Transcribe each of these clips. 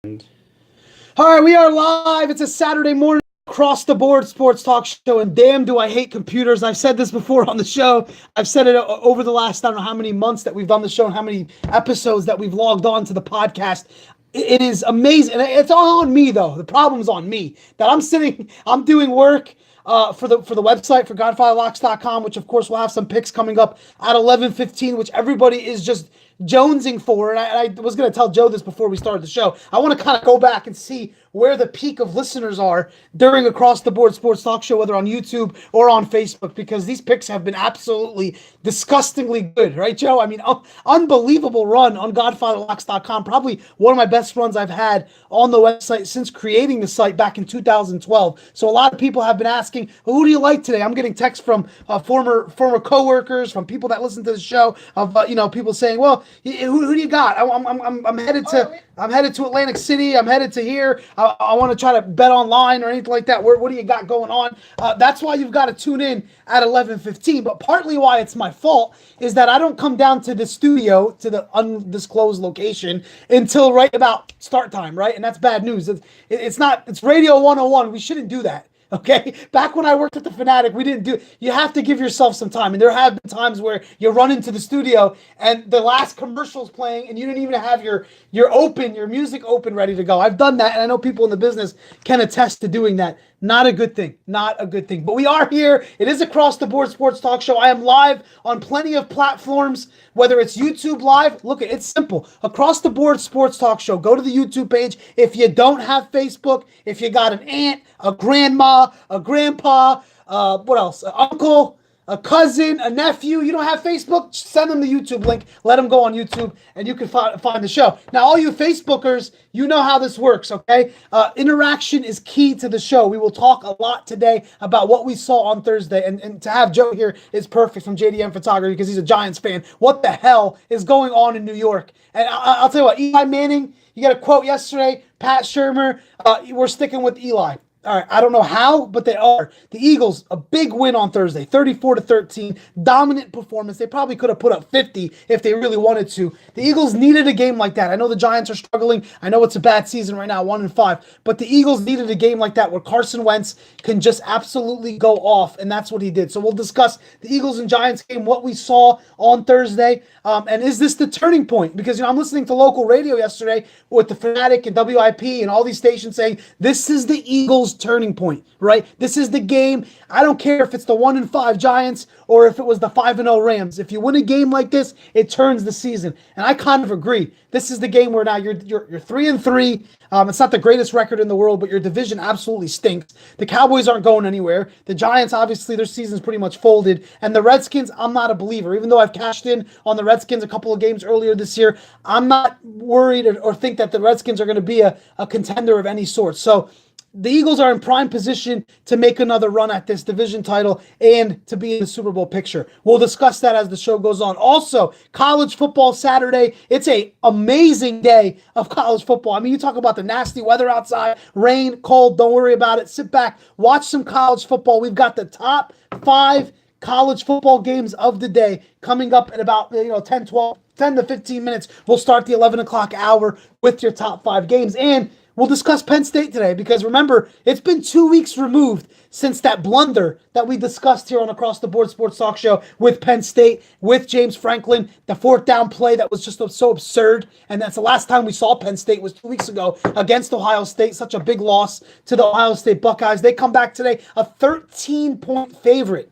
All right, we are live. It's a Saturday morning across the board sports talk show, and damn, do I hate computers. I've said this before on the show. I've said it over the last, I don't know how many months that we've done the show and how many episodes that we've logged on to the podcast. It is amazing. And it's all on me, though. The problem's on me that I'm doing work. For the website for GodfatherLocks.com, which of course will have some picks coming up at 11:15, which everybody is just jonesing for. And I was going to tell Joe this before we started the show. I want to kind of go back and see where the peak of listeners are during Across the Board Sports Talk Show, whether on YouTube or on Facebook, because these picks have been absolutely disgustingly good, right, Joe? I mean, unbelievable run on GodfatherLocks.com. Probably one of my best runs I've had on the website since creating the site back in 2012. So a lot of people have been asking, well, who do you like today? I'm getting texts from former coworkers, from people that listen to the show, of people saying, well, who do you got? I'm headed to Atlantic City. I'm headed to here. I want to try to bet online or anything like that. What do you got going on? That's why you've got to tune in at 11:15. But partly why it's my fault is that I don't come down to the studio, to the undisclosed location, until right about start time, right? And that's bad news. It's Radio 101. We shouldn't do that. Okay, back when I worked at the Fanatic, we didn't do. You have to give yourself some time, and there have been times where you run into the studio and the last commercial's playing, and you didn't even have your music open, ready to go. I've done that, and I know people in the business can attest to doing that. Not a good thing. Not a good thing. But we are here. It is Across the Board Sports Talk Show. I am live on plenty of platforms, whether it's YouTube Live. Look, it's simple. Across the Board Sports Talk Show. Go to the YouTube page. If you don't have Facebook, if you got an aunt, a grandma, a grandpa, what else? An uncle, a cousin, a nephew, you don't have Facebook, send them the YouTube link. Let them go on YouTube, and you can find the show. Now, all you Facebookers, you know how this works, okay? Interaction is key to the show. We will talk a lot today about what we saw on Thursday, and to have Joe here is perfect from JDM Photography because he's a Giants fan. What the hell is going on in New York? And I'll tell you what, Eli Manning, you got a quote yesterday, Pat Shurmur, we're sticking with Eli. All right, I don't know how, but they are. The Eagles, a big win on Thursday, 34-13, dominant performance. They probably could have put up 50 if they really wanted to. The Eagles needed a game like that. I know the Giants are struggling. I know it's a bad season right now, 1-5, but the Eagles needed a game like that where Carson Wentz can just absolutely go off, and that's what he did. So we'll discuss the Eagles and Giants game, what we saw on Thursday, and is this the turning point? Because I'm listening to local radio yesterday with the Fanatic and WIP and all these stations saying this is the Eagles' turning point, right? This is the game. I don't care if it's the 1-5 Giants or if it was the 5-0 Rams. If you win a game like this, it turns the season. And I kind of agree. This is the game where now you're 3-3. It's not the greatest record in the world, but your division absolutely stinks. The Cowboys aren't going anywhere. The Giants, obviously, their season's pretty much folded. And the Redskins, I'm not a believer. Even though I've cashed in on the Redskins a couple of games earlier this year, I'm not worried or think that the Redskins are going to be a contender of any sort. So the Eagles are in prime position to make another run at this division title and to be in the Super Bowl picture. We'll discuss that as the show goes on. Also, college football Saturday. It's an amazing day of college football. I mean, you talk about the nasty weather outside, rain, cold, don't worry about it. Sit back, watch some college football. We've got the top 5 college football games of the day coming up in about 10 to 15 minutes. We'll start the 11 o'clock hour with your top 5 games. And we'll discuss Penn State today because remember, it's been 2 weeks removed since that blunder that we discussed here on Across the Board Sports Talk Show with Penn State, with James Franklin, the 4th down play that was just so absurd. And that's the last time we saw Penn State was 2 weeks ago against Ohio State. Such a big loss to the Ohio State Buckeyes. They come back today a 13-point favorite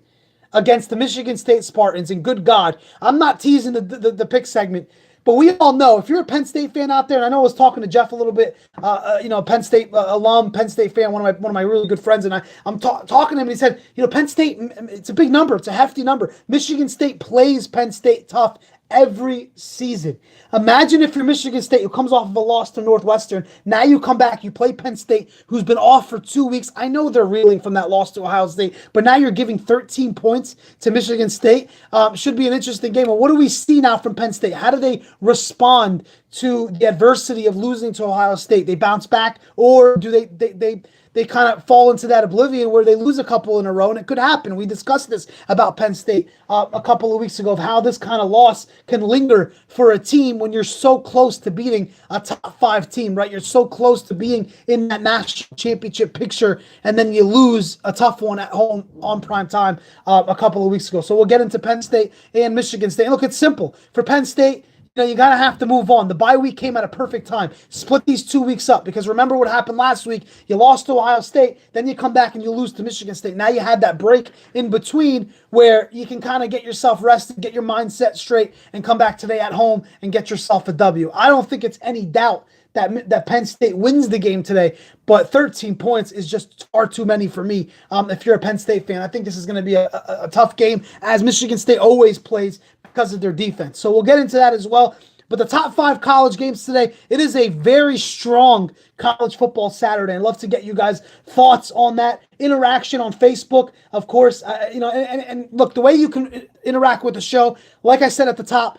against the Michigan State Spartans. And good God, I'm not teasing the pick segment, but we all know, if you're a Penn State fan out there, and I know I was talking to Jeff a little bit, Penn State alum, Penn State fan, one of my really good friends, and I'm talking to him, and he said, Penn State, it's a big number, it's a hefty number. Michigan State plays Penn State tough every season. Imagine if you're Michigan State, who comes off of a loss to Northwestern. Now you come back, you play Penn State, who's been off for 2 weeks. I know they're reeling from that loss to Ohio State, but now you're giving 13 points to Michigan State. Should be an interesting game. And what do we see now from Penn State? How do they respond to the adversity of losing to Ohio State? They bounce back, or do they they kind of fall into that oblivion where they lose a couple in a row, and it could happen. We discussed this about Penn State a couple of weeks ago of how this kind of loss can linger for a team when you're so close to beating a top 5 team, right? You're so close to being in that national championship picture, and then you lose a tough one at home on prime time a couple of weeks ago. So we'll get into Penn State and Michigan State. And look, it's simple. For Penn State, you got to have to move on. The bye week came at a perfect time. Split these 2 weeks up, because remember what happened last week. You lost to Ohio State, then you come back and you lose to Michigan State. Now you had that break in between where you can kind of get yourself rested, get your mindset straight, and come back today at home and get yourself a W. I don't think it's any doubt that Penn State wins the game today, but 13 points is just far too many for me if you're a Penn State fan. I think this is going to be a tough game, as Michigan State always plays because of their defense. So we'll get into that as well. But the top 5 college games today, it is a very strong college football Saturday. I'd love to get you guys' thoughts on that. Interaction on Facebook, of course. And look, the way you can interact with the show, like I said at the top,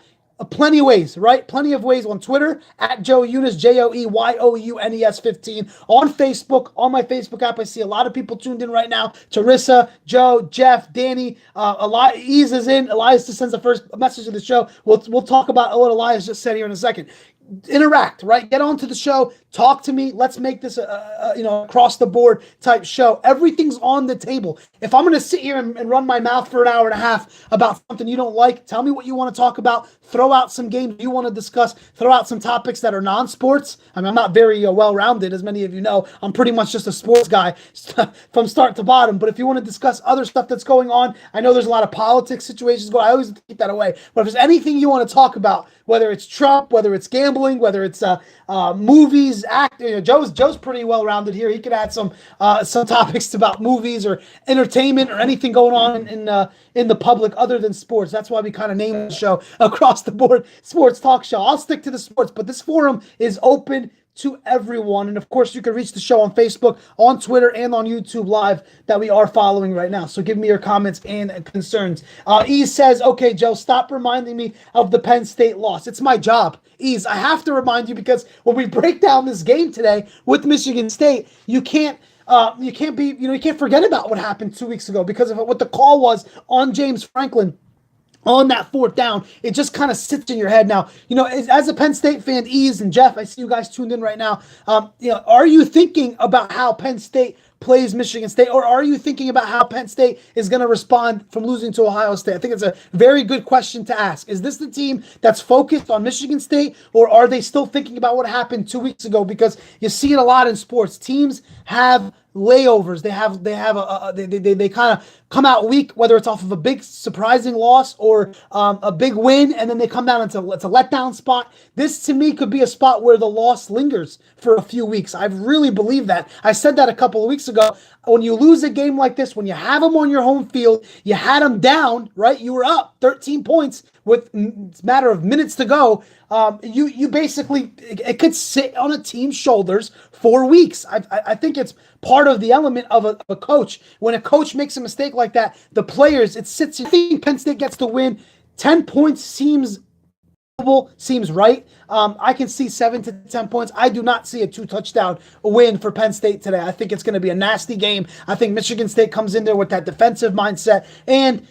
plenty of ways, right? Plenty of ways on Twitter, at Joe Younes, JoeYounes 15. On Facebook, on my Facebook app, I see a lot of people tuned in right now. Teresa, Joe, Jeff, Danny, Elias is in. Elias just sends the first message of the show. We'll talk about what Elias just said here in a second. Interact, right? Get onto the show. Talk to me. Let's make this a across the board type show. Everything's on the table. If I'm going to sit here and run my mouth for an hour and a half about something you don't like, tell me what you want to talk about. Throw out some games you want to discuss. Throw out some topics that are non-sports. I mean, I'm not very well-rounded, as many of you know. I'm pretty much just a sports guy from start to bottom. But if you want to discuss other stuff that's going on, I know there's a lot of politics situations going on. I always keep that away. But if there's anything you want to talk about, whether it's Trump, whether it's gambling, whether it's movies, acting. Joe's pretty well rounded here. He could add some topics about movies or entertainment or anything going on in the public other than sports. That's why we kind of named the show Across the Board Sports Talk Show. I'll stick to the sports, but this forum is open to everyone. And of course, you can reach the show on Facebook, on Twitter, and on YouTube Live that we are following right now. So give me your comments and concerns. E says, okay, Joe, stop reminding me of the Penn State loss. It's my job. Ease, I have to remind you, because when we break down this game today with Michigan State, you can't forget about what happened 2 weeks ago because of what the call was on James Franklin. On that 4th down, it just kind of sits in your head now. As a Penn State fan, Ease and Jeff, I see you guys tuned in right now. Are you thinking about how Penn State plays Michigan State, or are you thinking about how Penn State is going to respond from losing to Ohio State? I think it's a very good question to ask. Is this the team that's focused on Michigan State, or are they still thinking about what happened 2 weeks ago? Because you see it a lot in sports. Teams have layovers. They kind of come out weak, whether it's off of a big surprising loss or a big win, and then they come down into it's a letdown spot. This to me could be a spot where the loss lingers for a few weeks. I really believe that. I said that a couple of weeks ago. When you lose a game like this, when you have them on your home field, you had them down, right? You were up 13 points with a matter of minutes to go. You basically, it could sit on a team's shoulders 4 weeks. I think it's part of the element of a coach. When a coach makes a mistake like that, the players, it sits. I think Penn State gets the win. 10 points seems right. I can see 7 to 10 points. I do not see a 2-touchdown win for Penn State today. I think it's going to be a nasty game. I think Michigan State comes in there with that defensive mindset. And,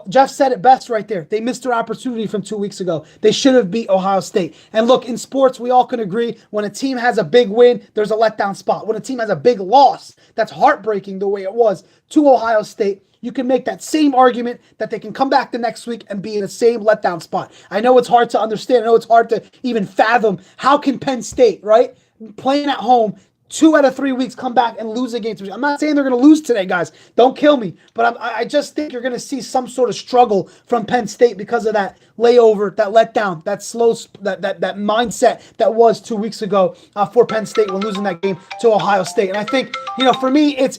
Jeff said it best right there. They missed their opportunity from 2 weeks ago. They should have beat Ohio State. And look, in sports, we all can agree when a team has a big win, there's a letdown spot. When a team has a big loss, that's heartbreaking the way it was to Ohio State. You can make that same argument that they can come back the next week and be in the same letdown spot. I know it's hard to understand. I know it's hard to even fathom. How can Penn State, right, playing at home, 2 out of 3 weeks come back and lose against me? I'm not saying they're going to lose today, guys. Don't kill me. But I just think you're going to see some sort of struggle from Penn State because of that layover, that letdown, that slow, that mindset that was 2 weeks ago for Penn State when losing that game to Ohio State. And I think, for me, it's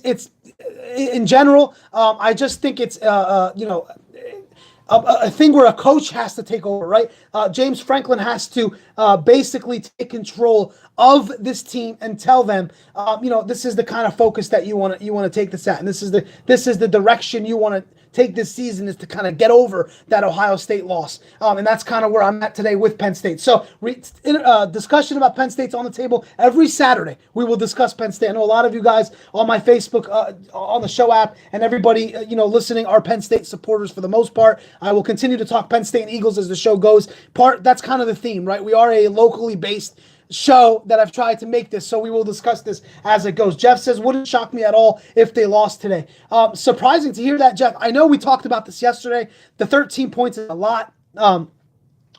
in general, I just think it's, a thing where a coach has to take over, right? James Franklin has to basically take control of this team and tell them, this is the kind of focus that you want to take this at, and this is the direction you want to take this season, is to kind of get over that Ohio State loss. And that's kind of where I'm at today with Penn State. So discussion about Penn State's on the table every Saturday. We will discuss Penn State. I know a lot of you guys on my Facebook, on the show app, and everybody, listening are Penn State supporters for the most part. I will continue to talk Penn State and Eagles as the show goes. That's kind of the theme, right? We are a locally based show that I've tried to make this, so we will discuss this as it goes. Jeff says, wouldn't shock me at all if they lost today. Surprising to hear that, Jeff. I know we talked about this yesterday. The 13 points is a lot.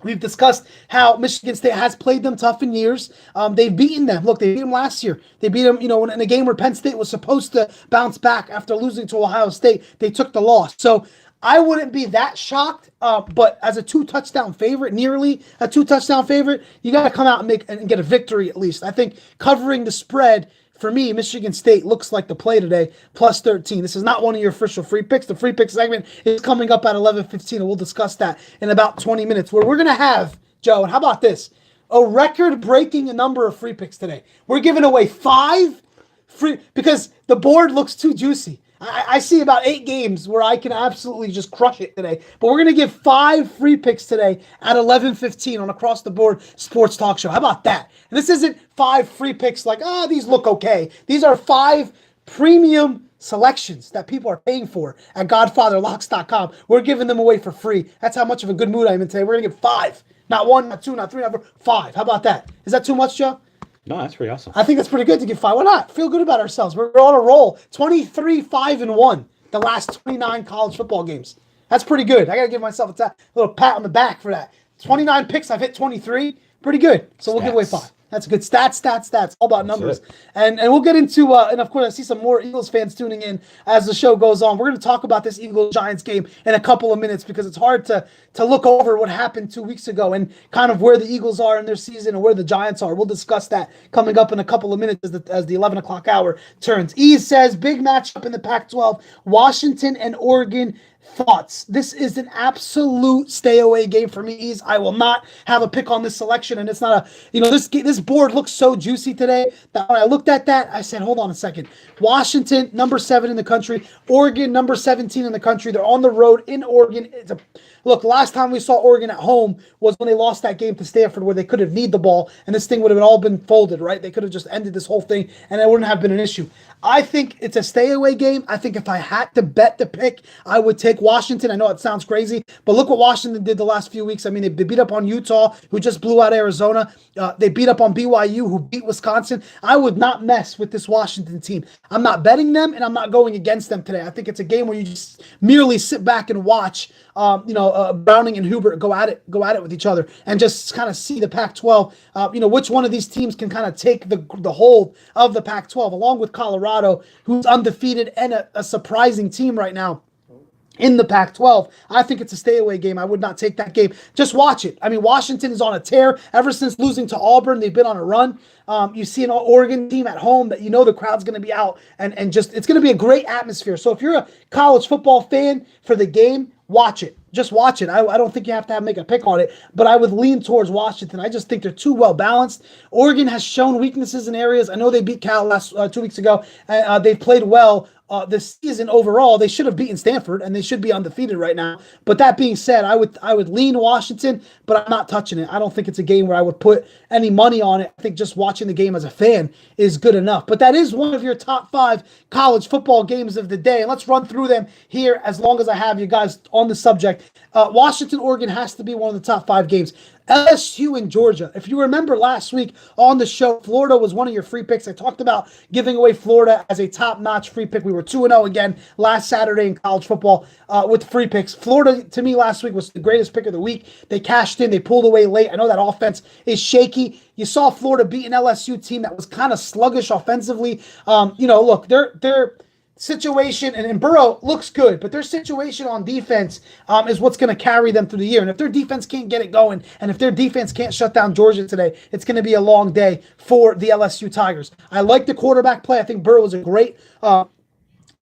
We've discussed how Michigan State has played them tough in years. They've beaten them. Look, they beat them last year. They beat them, in a game where Penn State was supposed to bounce back after losing to Ohio State. They took the loss. So I wouldn't be that shocked, but as a 2-touchdown favorite, nearly a 2-touchdown favorite, you got to come out and get a victory at least. I think covering the spread, for me, Michigan State looks like the play today, plus 13. This is not one of your official free picks. The free pick segment is coming up at 11:15, and we'll discuss that in about 20 minutes, where we're going to have, Joe, and how about this, a record-breaking number of free picks today. We're giving away 5 free, because the board looks too juicy. I see about 8 games where I can absolutely just crush it today. But we're going to give 5 free picks today at 11:15 on Across the Board Sports Talk Show. How about that? And this isn't 5 free picks like, these look okay. These are 5 premium selections that people are paying for at GodfatherLocks.com. We're giving them away for free. That's how much of a good mood I'm in today. We're going to give 5. Not 1, not 2, not 3, not 4, 5. How about that? Is that too much, Joe? No, that's pretty awesome. I think that's pretty good to give 5. Why not? Feel good about ourselves. We're on a roll. 23-5-1 the last 29 college football games. That's pretty good. I got to give myself a little pat on the back for that. 29 picks. I've hit 23. Pretty good. So we'll give away 5. That's good. Stats. All about numbers. And we'll get into, and of course, I see some more Eagles fans tuning in as the show goes on. We're going to talk about this Eagles-Giants game in a couple of minutes, because it's hard to look over what happened 2 weeks ago and kind of where the Eagles are in their season and where the Giants are. We'll discuss that coming up in a couple of minutes as the 11 o'clock hour turns. E says, big matchup in the Pac-12, Washington and Oregon. Thoughts? This is an absolute stay away game for me, Ease. I will not have a pick on this selection, and it's not this board looks so juicy today that when I looked at that, I said, hold on a second. Washington, number 7 in the country. Oregon, number 17 in the country. They're on the road in Oregon. Look, last time we saw Oregon at home was when they lost that game to Stanford, where they could have kneed the ball, and this thing would have all been folded, right? They could have just ended this whole thing, and it wouldn't have been an issue. I think it's a stay-away game. I think if I had to bet the pick, I would take Washington. I know it sounds crazy, but look what Washington did the last few weeks. I mean, they beat up on Utah, who just blew out Arizona. They beat up on BYU, who beat Wisconsin. I would not mess with this Washington team. I'm not betting them, and I'm not going against them today. I think it's a game where you just merely sit back and watch Browning and Hubert go at it with each other, and just kind of see the Pac-12, which one of these teams can kind of take the hold of the Pac-12, along with Colorado, who's undefeated and a surprising team right now in the Pac-12. I think it's a stay-away game. I would not take that game. Just watch it. I mean, Washington is on a tear. Ever since losing to Auburn, they've been on a run. You see an Oregon team at home that the crowd's going to be out, and just it's going to be a great atmosphere. So if you're a college football fan for the game, watch it. Just watch it. I don't think you have to make a pick on it, but I would lean towards Washington. I just think they're too well balanced. Oregon has shown weaknesses in areas. I know they beat Cal last 2 weeks ago. They've played well this season overall. They should have beaten Stanford, and they should be undefeated right now. But that being said, I would lean Washington, but I'm not touching it. I don't think it's a game where I would put any money on it. I think just watching the game as a fan is good enough. But that is one of your top 5 college football games of the day, and let's run through them here as long as I have you guys on the subject. Washington, Oregon has to be one of the top 5 games. LSU and Georgia. If you remember last week on the show, Florida was one of your free picks. I talked about giving away Florida as a top-notch free pick. We were 2-0 again last Saturday in college football with free picks. Florida, to me, last week was the greatest pick of the week. They cashed in. They pulled away late. I know that offense is shaky. You saw Florida beat an LSU team that was kind of sluggish offensively. Look, they're situation, and Burrow looks good, but their situation on defense is what's going to carry them through the year. And if their defense can't get it going, and if their defense can't shut down Georgia today, it's going to be a long day for the LSU Tigers. I like the quarterback play. I think Burrow is a great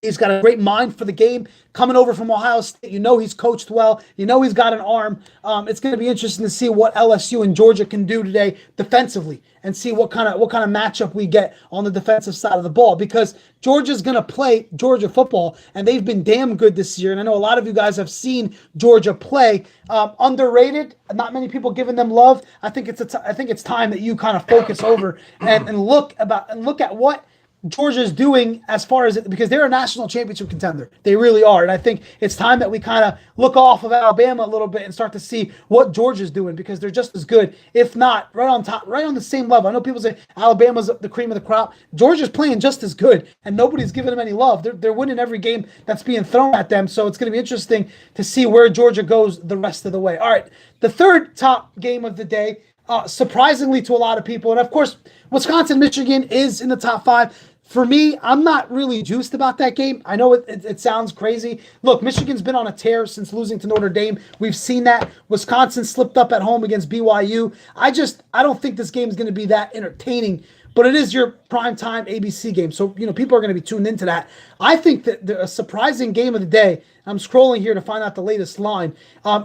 He's got a great mind for the game. Coming over from Ohio State, he's coached well. He's got an arm. It's going to be interesting to see what LSU and Georgia can do today defensively, and see what kind of matchup we get on the defensive side of the ball, because Georgia's going to play Georgia football, and they've been damn good this year. And I know a lot of you guys have seen Georgia play. Underrated, not many people giving them love. I think it's time that you kind of focus over and look at what Georgia's doing as far as because they're a national championship contender. They really are. And I think it's time that we kind of look off of Alabama a little bit and start to see what Georgia's doing, because they're just as good, if not right on top, right on the same level. I know people say Alabama's the cream of the crop. Georgia's playing just as good, and nobody's giving them any love. They're winning every game that's being thrown at them. So it's going to be interesting to see where Georgia goes the rest of the way. All right, the third top game of the day, surprisingly to a lot of people, and of course, Wisconsin-Michigan is in the top 5. For me, I'm not really juiced about that game. I know it sounds crazy. Look, Michigan's been on a tear since losing to Notre Dame. We've seen that. Wisconsin slipped up at home against BYU. I don't think this game is going to be that entertaining, but it is your primetime ABC game. So, people are going to be tuned into that. I think that a surprising game of the day, I'm scrolling here to find out the latest line,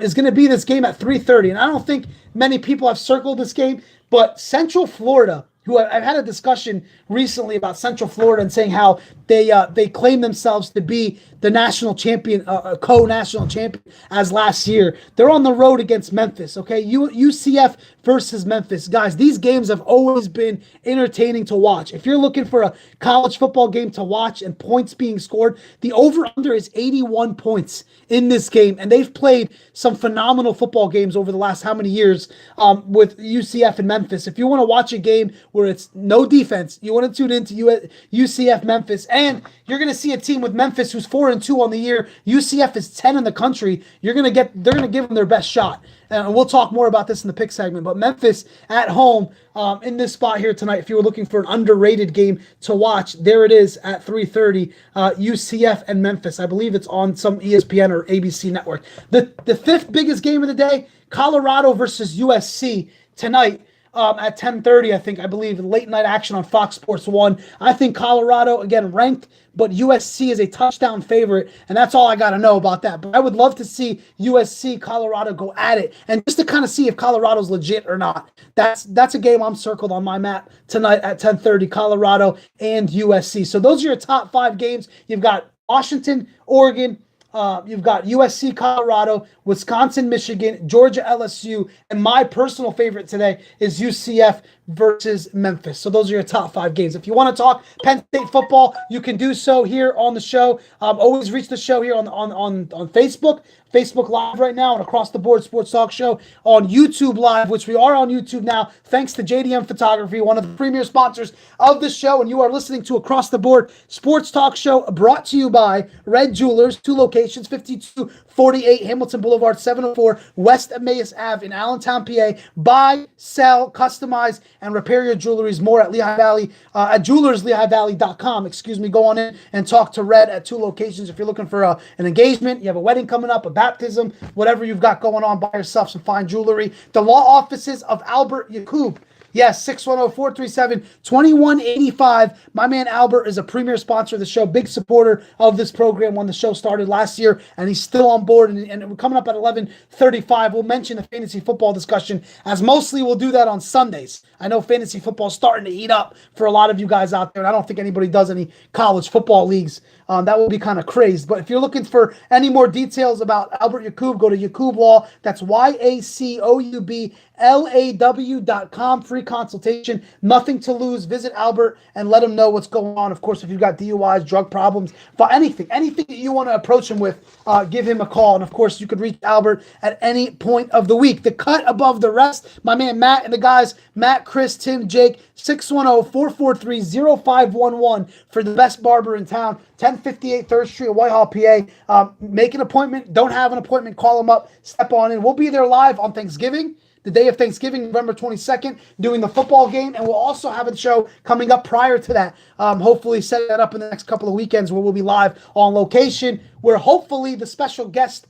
is going to be this game at 3:30. And I don't think many people have circled this game, but Central Florida, who I've had a discussion recently about Central Florida and saying how they claim themselves to be the national champion, co-national champion as last year. They're on the road against Memphis, okay? UCF versus Memphis. Guys, these games have always been entertaining to watch. If you're looking for a college football game to watch and points being scored, the over-under is 81 points in this game, and they've played some phenomenal football games over the last how many years with UCF and Memphis. If you want to watch a game where it's no defense, you want to tune into UCF Memphis, and you're going to see a team with Memphis who's 4-2 on the year. UCF is 10 in the country. They're going to give them their best shot. And we'll talk more about this in the pick segment. But Memphis at home in this spot here tonight, if you were looking for an underrated game to watch, there it is at 3:30, UCF and Memphis. I believe it's on some ESPN or ABC network. The fifth biggest game of the day, Colorado versus USC tonight. At 10:30, I believe, late night action on Fox Sports 1. I think Colorado, again, ranked, but USC is a touchdown favorite, and that's all I got to know about that. But I would love to see USC, Colorado go at it, and just to kind of see if Colorado's legit or not. That's a game I'm circled on my map tonight at 10:30, Colorado and USC. So those are your top 5 games. You've got Washington, Oregon, you've got USC, Colorado, Wisconsin, Michigan, Georgia, LSU, and my personal favorite today is UCF versus Memphis. So those are your top 5 games. If you want to talk Penn State football, you can do so here on the show. Always reach the show here on Facebook Live right now, and Across the Board Sports Talk Show on YouTube Live, which we are on YouTube now, thanks to JDM Photography, one of the premier sponsors of the show. And you are listening to Across the Board Sports Talk Show, brought to you by Red Jewelers, 2 locations, 5248 Hamilton Boulevard, 704 West Emmaus Ave in Allentown, PA. Buy, sell, customize, and repair your jewelries. More at Lehigh Valley, at jewelerslehighavalley.com. Go on in and talk to Red at 2 locations. If you're looking for an engagement, you have a wedding coming up, a baptism, whatever you've got going on, buy yourself some fine jewelry. The law offices of Albert Yakub. Yes, 610-437-2185. My man Albert is a premier sponsor of the show, big supporter of this program when the show started last year, and he's still on board. And we're coming up at 11:35. We'll mention the fantasy football discussion, as mostly we'll do that on Sundays. I know fantasy football is starting to heat up for a lot of you guys out there, and I don't think anybody does any college football leagues. That would be kind of crazy. But if you're looking for any more details about Albert Yakub, go to Yakub Law. That's YACOUBLAW.com. Free consultation. Nothing to lose. Visit Albert and let him know what's going on. Of course, if you've got DUIs, drug problems, anything that you want to approach him with, give him a call. And of course, you could reach Albert at any point of the week. The cut above the rest, my man Matt and the guys, Matt, Chris, Tim, Jake, 610-443-0511 for the best barber in town, 1058 3rd Street, Whitehall, PA. Make an appointment. Don't have an appointment, call them up, step on in. We'll be there live on Thanksgiving, the day of Thanksgiving, November 22nd, doing the football game, and we'll also have a show coming up prior to that. Hopefully set that up in the next couple of weekends where we'll be live on location, where hopefully the special guest,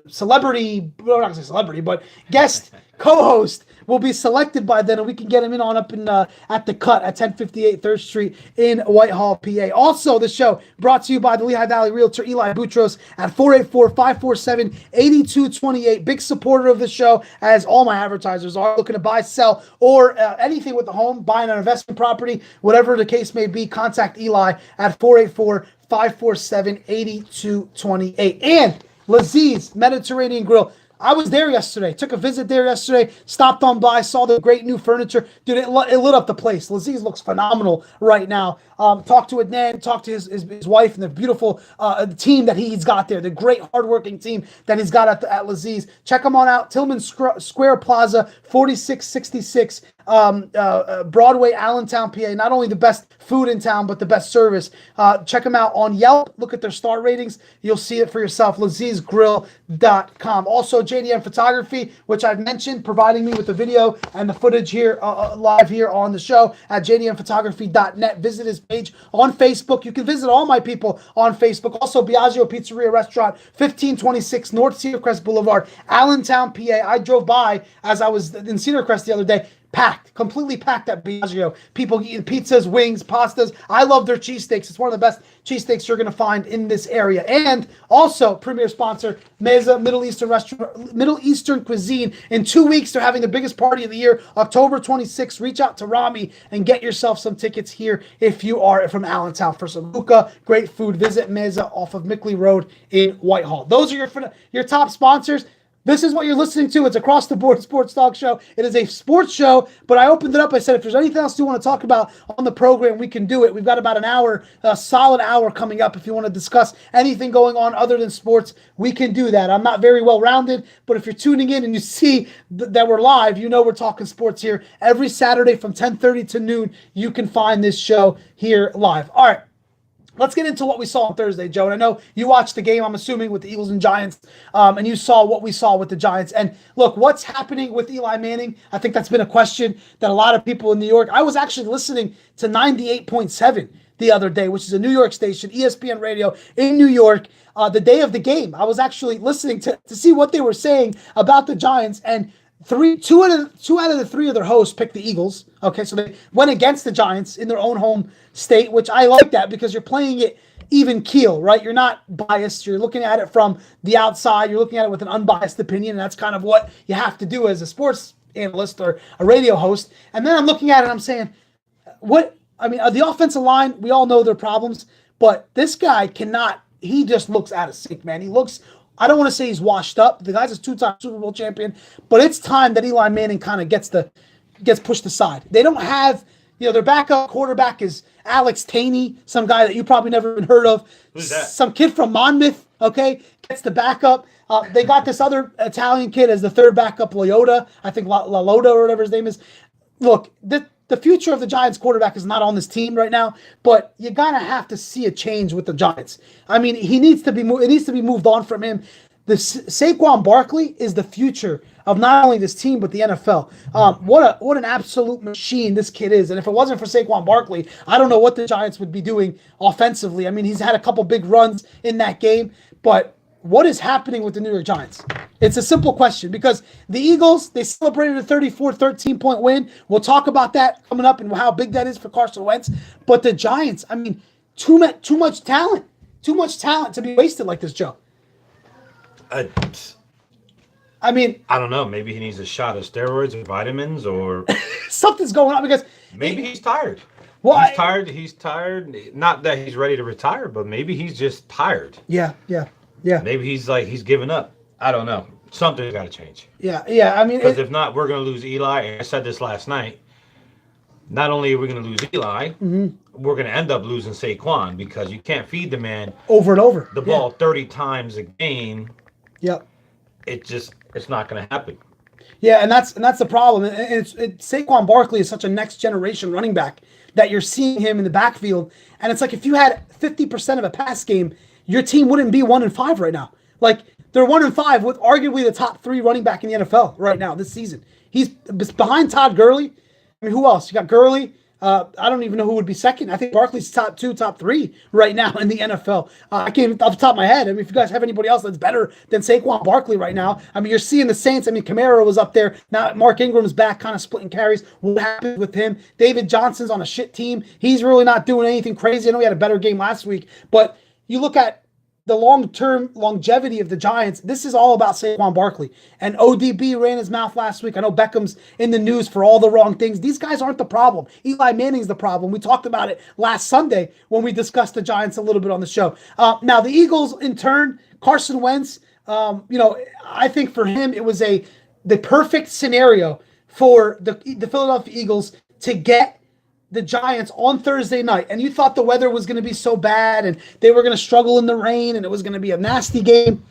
celebrity, well, I'm not gonna say celebrity, but guest co-host will be selected by then, and we can get him in on up in at the Cut at 1058 3rd Street in Whitehall, PA. Also, the show brought to you by the Lehigh Valley Realtor Eli Boutros at 484-547-8228. Big supporter of the show, as all my advertisers are, looking to buy, sell, or anything with the home, buying an investment property, whatever the case may be. Contact Eli at 484-547-8228. And Laziz Mediterranean Grill. I was there yesterday, took a visit there yesterday, stopped on by, saw the great new furniture. Dude, it lit up the place. Laziz looks phenomenal right now. Talked to Adnan, talked to his wife and the beautiful team that he's got there, the great hardworking team that he's got at Laziz. Check them on out, Tillman Square Plaza, 4666 Broadway, Allentown, PA. Not only the best food in town, but the best service. Check them out on Yelp. Look at their star ratings. You'll see it for yourself. LazizGrill.com. Also, JDM Photography, which I've mentioned, providing me with the video and the footage here live here on the show at jdmphotography.net. Visit his page on Facebook. You can visit all my people on Facebook. Also, Biagio Pizzeria Restaurant, 1526 North Cedar Crest Boulevard, Allentown, PA. I drove by as I was in Cedar Crest the other day. Packed, completely packed at Biagio. People eating pizzas, wings, pastas. I love their cheesesteaks. It's one of the best cheesesteaks you're going to find in this area. And also, premier sponsor, Meza Middle Eastern Restaurant, Middle Eastern Cuisine. In 2 weeks, they're having the biggest party of the year, October 26th. Reach out to Rami and get yourself some tickets here if you are from Allentown for some hookah, great food. Visit Meza off of Mickley Road in Whitehall. Those are your top sponsors. This is what you're listening to. It's Across the Board Sports Talk Show. It is a sports show, but I opened it up. I said, if there's anything else you want to talk about on the program, we can do it. We've got about an hour, a solid hour coming up. If you want to discuss anything going on other than sports, we can do that. I'm not very well-rounded, but if you're tuning in and you see that we're live, you know we're talking sports here. Every Saturday from 10:30 to noon, you can find this show here live. All right. Let's get into what we saw on Thursday, Joe. And I know you watched the game, I'm assuming, with the Eagles and Giants, and you saw what we saw with the Giants. And look, what's happening with Eli Manning? I think that's been a question that a lot of people in New York. I was actually listening to 98.7 the other day, which is a New York station, ESPN radio in New York, the day of the game. I was actually listening to see what they were saying about the Giants, and two out of the three of their hosts picked the Eagles. Okay, so they went against the Giants in their own home state, which I like that because you're playing it even keel, right? You're not biased. You're looking at it from the outside. You're looking at it with an unbiased opinion, and that's kind of what you have to do as a sports analyst or a radio host. And then I'm looking at it and I'm saying, the offensive line, we all know their problems, but this guy he just looks out of sync, man. He looks, I don't want to say he's washed up. The guy's a two-time Super Bowl champion, but it's time that Eli Manning kind of gets pushed aside. They don't have, their backup quarterback is Alex Taney, some guy that you probably never even heard of. Who's that? Some kid from Monmouth, okay, gets the backup. They got this other Italian kid as the third backup, Leota, I think Lalota or whatever his name is. Look, the future of the Giants quarterback is not on this team right now, but you gotta have to see a change with the Giants. I mean, it needs to be moved on from him. Saquon Barkley is the future of not only this team but the NFL. What an absolute machine this kid is, and if it wasn't for Saquon Barkley, I don't know what the Giants would be doing offensively. I mean, he's had a couple big runs in that game, but what is happening with the New York Giants? It's a simple question because the Eagles, they celebrated a 34-13-point win. We'll talk about that coming up and how big that is for Carson Wentz. But the Giants, I mean, too much talent to be wasted like this, Joe. I don't know. Maybe he needs a shot of steroids or vitamins or something's going on because maybe he's tired. Well, He's tired. Not that he's ready to retire, but maybe he's just tired. Yeah. Maybe he's given up. I don't know. Something's got to change. Yeah. I mean, because if not, we're going to lose Eli. And I said this last night. Not only are we going to lose Eli, we're going to end up losing Saquon because you can't feed the man over and over the ball 30 times a game. Yep. It's not going to happen. Yeah, and that's the problem. Saquon Barkley is such a next generation running back that you're seeing him in the backfield, and it's like if you had 50% of a pass game, your team wouldn't be 1-5 right now. Like they're 1-5 with arguably the top 3 running back in the NFL right now this season. He's behind Todd Gurley. I mean, who else? You got Gurley, I don't even know who would be second. I think Barkley's top 2, top 3 right now in the NFL. I can't even off the top of my head. I mean, if you guys have anybody else that's better than Saquon Barkley right now, I mean, you're seeing the Saints. I mean, Kamara was up there. Now Mark Ingram's back, kind of splitting carries. What happened with him? David Johnson's on a shit team. He's really not doing anything crazy. I know he had a better game last week, but you look at the long-term longevity of the Giants, this is all about Saquon Barkley. And ODB ran his mouth last week. I know Beckham's in the news for all the wrong things. These guys aren't the problem. Eli Manning's the problem. We talked about it last Sunday when we discussed the Giants a little bit on the show. Now, the Eagles, in turn, Carson Wentz, I think for him, it was the perfect scenario for the Philadelphia Eagles to get the Giants on Thursday night, and you thought the weather was going to be so bad and they were going to struggle in the rain and it was going to be a nasty game.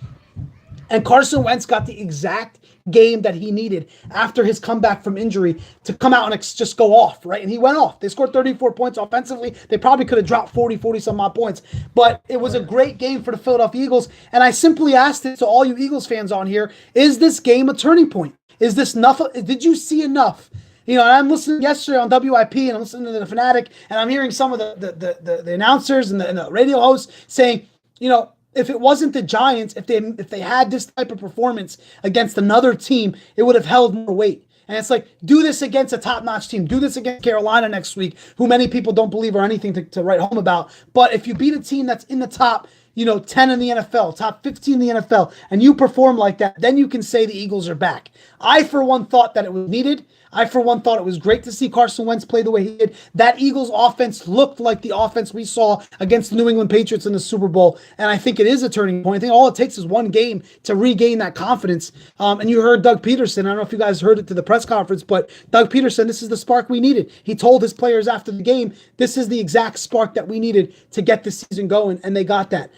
And Carson Wentz got the exact game that he needed after his comeback from injury to come out and just go off, right? And he went off. They scored 34 points offensively. They probably could have dropped 40 some odd points, but it was a great game for the Philadelphia Eagles. And I simply asked it to all you Eagles fans on here, is this game a turning point? Is this enough? Did you see enough? And I'm listening yesterday on WIP, and I'm listening to the Fanatic, and I'm hearing some of the announcers and the radio hosts saying, if it wasn't the Giants, if they had this type of performance against another team, it would have held more weight. And it's like, do this against a top-notch team. Do this against Carolina next week, who many people don't believe are anything to write home about. But if you beat a team that's in the top 10 in the NFL, top 15 in the NFL, and you perform like that, then you can say the Eagles are back. I, for one, thought that it was needed. I, for one, thought it was great to see Carson Wentz play the way he did. That Eagles offense looked like the offense we saw against the New England Patriots in the Super Bowl, and I think it is a turning point. I think all it takes is one game to regain that confidence. And you heard Doug Peterson. I don't know if you guys heard it to the press conference, but Doug Peterson, this is the spark we needed. He told his players after the game, this is the exact spark that we needed to get the season going, and they got that.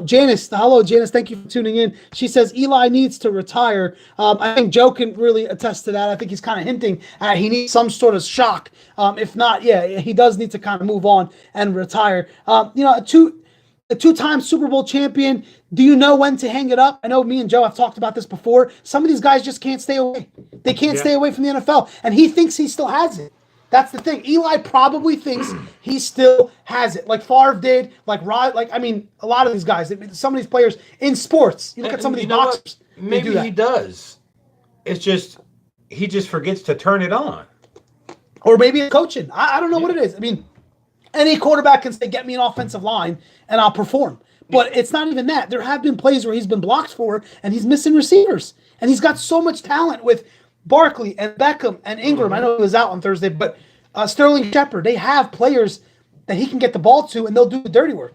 Janice, hello, Janice. Thank you for tuning in. She says Eli needs to retire. I think Joe can really attest to that. I think he's kind of hinting he needs some sort of shock. If not, he does need to kind of move on and retire. A two-time Super Bowl champion. Do you know when to hang it up? I know me and Joe have talked about this before. Some of these guys just can't stay away. They can't stay away from the NFL, and he thinks he still has it. That's the thing. Eli probably thinks he still has it, like Favre did, like Rod. Like, I mean, a lot of these guys, some of these players in sports. You look at some of these boxers. Maybe he does. It's just he just forgets to turn it on. Or maybe it's coaching. I don't know what it is. I mean, any quarterback can say, get me an offensive line, and I'll perform. But it's not even that. There have been plays where he's been blocked for, and he's missing receivers. And he's got so much talent with Barkley and Beckham and Ingram. I know he was out on Thursday, but Sterling Shepard. They have players that he can get the ball to, and they'll do the dirty work.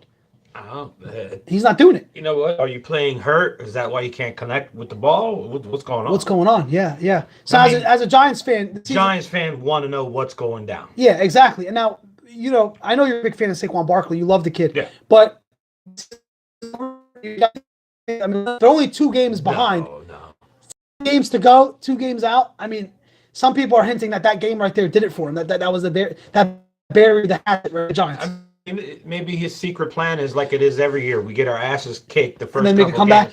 He's not doing it. You know what? Are you playing hurt? Is that why you can't connect with the ball? What's going on? What's going on? Yeah. So as a Giants fan, Giants fan want to know what's going down. Yeah, exactly. And now, I know you're a big fan of Saquon Barkley. You love the kid. Yeah. But they're only 2 games behind. No. Games to go, 2 games out. I mean, some people are hinting that game right there did it for him. That was that buried the hatchet for the Giants. Maybe his secret plan is like it is every year. We get our asses kicked the first and then make a comeback,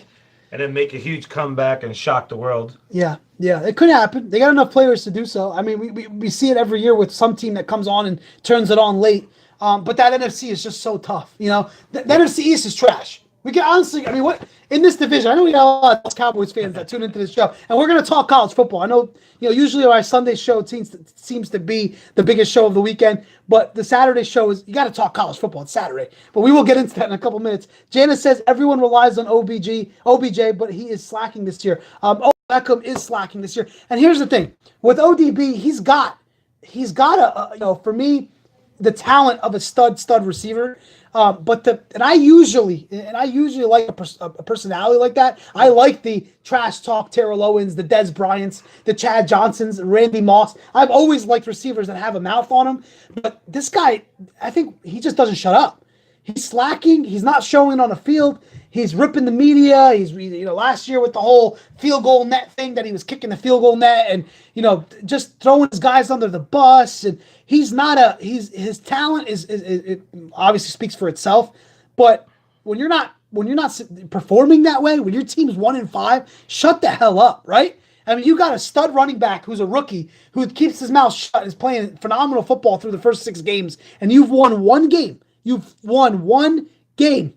and then make a huge comeback and shock the world. Yeah, it could happen. They got enough players to do so. I mean, we see it every year with some team that comes on and turns it on late. But that NFC is just so tough. The NFC East is trash. We can honestly, what in this division? I know we got a lot of Cowboys fans that tune into this show, and we're going to talk college football. I know, usually our Sunday show seems to be the biggest show of the weekend, but the Saturday show is, you got to talk college football. It's Saturday, but we will get into that in a couple minutes. Janice says everyone relies on OBJ, but he is slacking this year. Beckham is slacking this year, and here's the thing with ODB, he's got for me, the talent of a stud receiver. And I usually like a personality like that. I like the trash talk Terrell Owens, the Dez Bryants, the Chad Johnsons, Randy Moss. I've always liked receivers that have a mouth on them. But this guy, I think he just doesn't shut up. He's slacking. He's not showing on the field. He's ripping the media. He's, last year with the whole field goal net thing that he was kicking the field goal net and, just throwing his guys under the bus. And his talent is it obviously speaks for itself. But when you're not performing that way, when your team's 1-5, shut the hell up, right? I mean, you got a stud running back who's a rookie who keeps his mouth shut, is playing phenomenal football through the first 6 games, and you've won one game. You've won one game.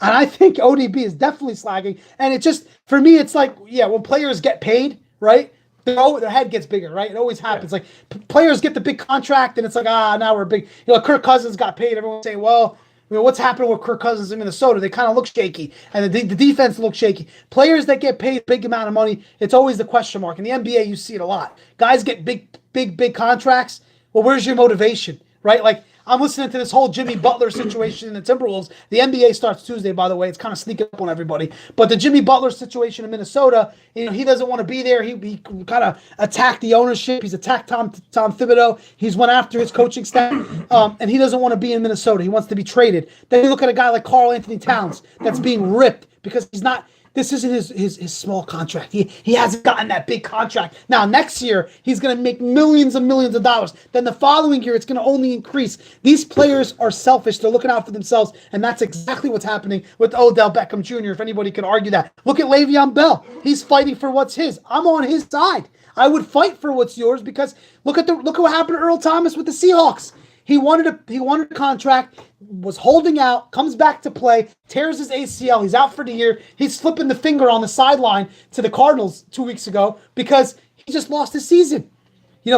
And I think ODB is definitely slacking. And it just, for me, it's like, yeah, when players get paid, right? Their head gets bigger, right? It always happens. Like players get the big contract, and it's like, now we're big. Kirk Cousins got paid. Everyone's saying, well, what's happening with Kirk Cousins in Minnesota? They kind of look shaky, and the defense looks shaky. Players that get paid a big amount of money, it's always the question mark. In the NBA, you see it a lot. Guys get big contracts. Well, where's your motivation, right? Like, I'm listening to this whole Jimmy Butler situation in the Timberwolves. The NBA starts Tuesday, by the way. It's kind of sneaking up on everybody. But the Jimmy Butler situation in Minnesota, he doesn't want to be there. He kind of attacked the ownership. He's attacked Tom Thibodeau. He's went after his coaching staff, and he doesn't want to be in Minnesota. He wants to be traded. Then you look at a guy like Karl Anthony Towns that's being ripped because he's not. This isn't his small contract. He hasn't gotten that big contract. Now, next year, he's going to make millions and millions of dollars. Then the following year, it's going to only increase. These players are selfish. They're looking out for themselves, and that's exactly what's happening with Odell Beckham Jr., if anybody can argue that. Look at Le'Veon Bell. He's fighting for what's his. I'm on his side. I would fight for what's yours because look at what happened to Earl Thomas with the Seahawks. He wanted a contract, was holding out, comes back to play, tears his ACL. He's out for the year. He's flipping the finger on the sideline to the Cardinals 2 weeks ago because he just lost his season.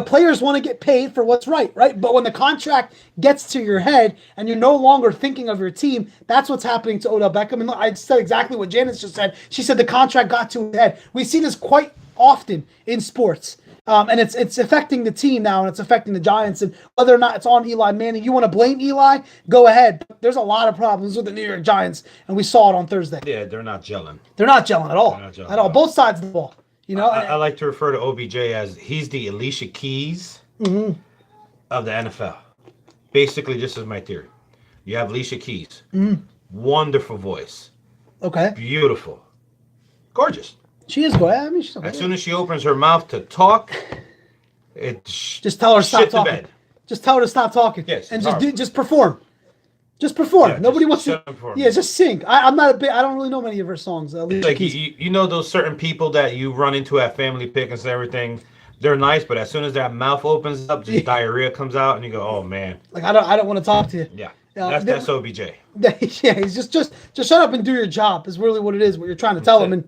Players want to get paid for what's right? But when the contract gets to your head and you're no longer thinking of your team, that's what's happening to Odell Beckham. And I said exactly what Janice just said. She said the contract got to his head. We see this quite often in sports. And it's affecting the team now, and it's affecting the Giants. And whether or not it's on Eli Manning, you want to blame Eli? Go ahead. There's a lot of problems with the New York Giants, and we saw it on Thursday. Yeah, they're not gelling. They're not gelling at all. At all. Both sides of the ball. I like to refer to OBJ as he's the Alicia Keys of the NFL. Basically, this is my theory. You have Alicia Keys. Wonderful voice. Okay. Beautiful. Gorgeous. She is good. I mean, she's okay. As soon as she opens her mouth to talk, just tell her to stop talking. Bed. Just tell her to stop talking. Yes, and just perform. Just perform. Yeah, Nobody wants to. Yeah, just sing. I'm not a big. I don't really know many of her songs. Like you know those certain people that you run into at family picnics and everything. They're nice, but as soon as that mouth opens up, just diarrhea comes out, and you go, "Oh man!" Like I don't want to talk to you. Yeah, that's OBJ. Yeah, he's just shut up and do your job. Is really what it is. What you're trying to tell him. And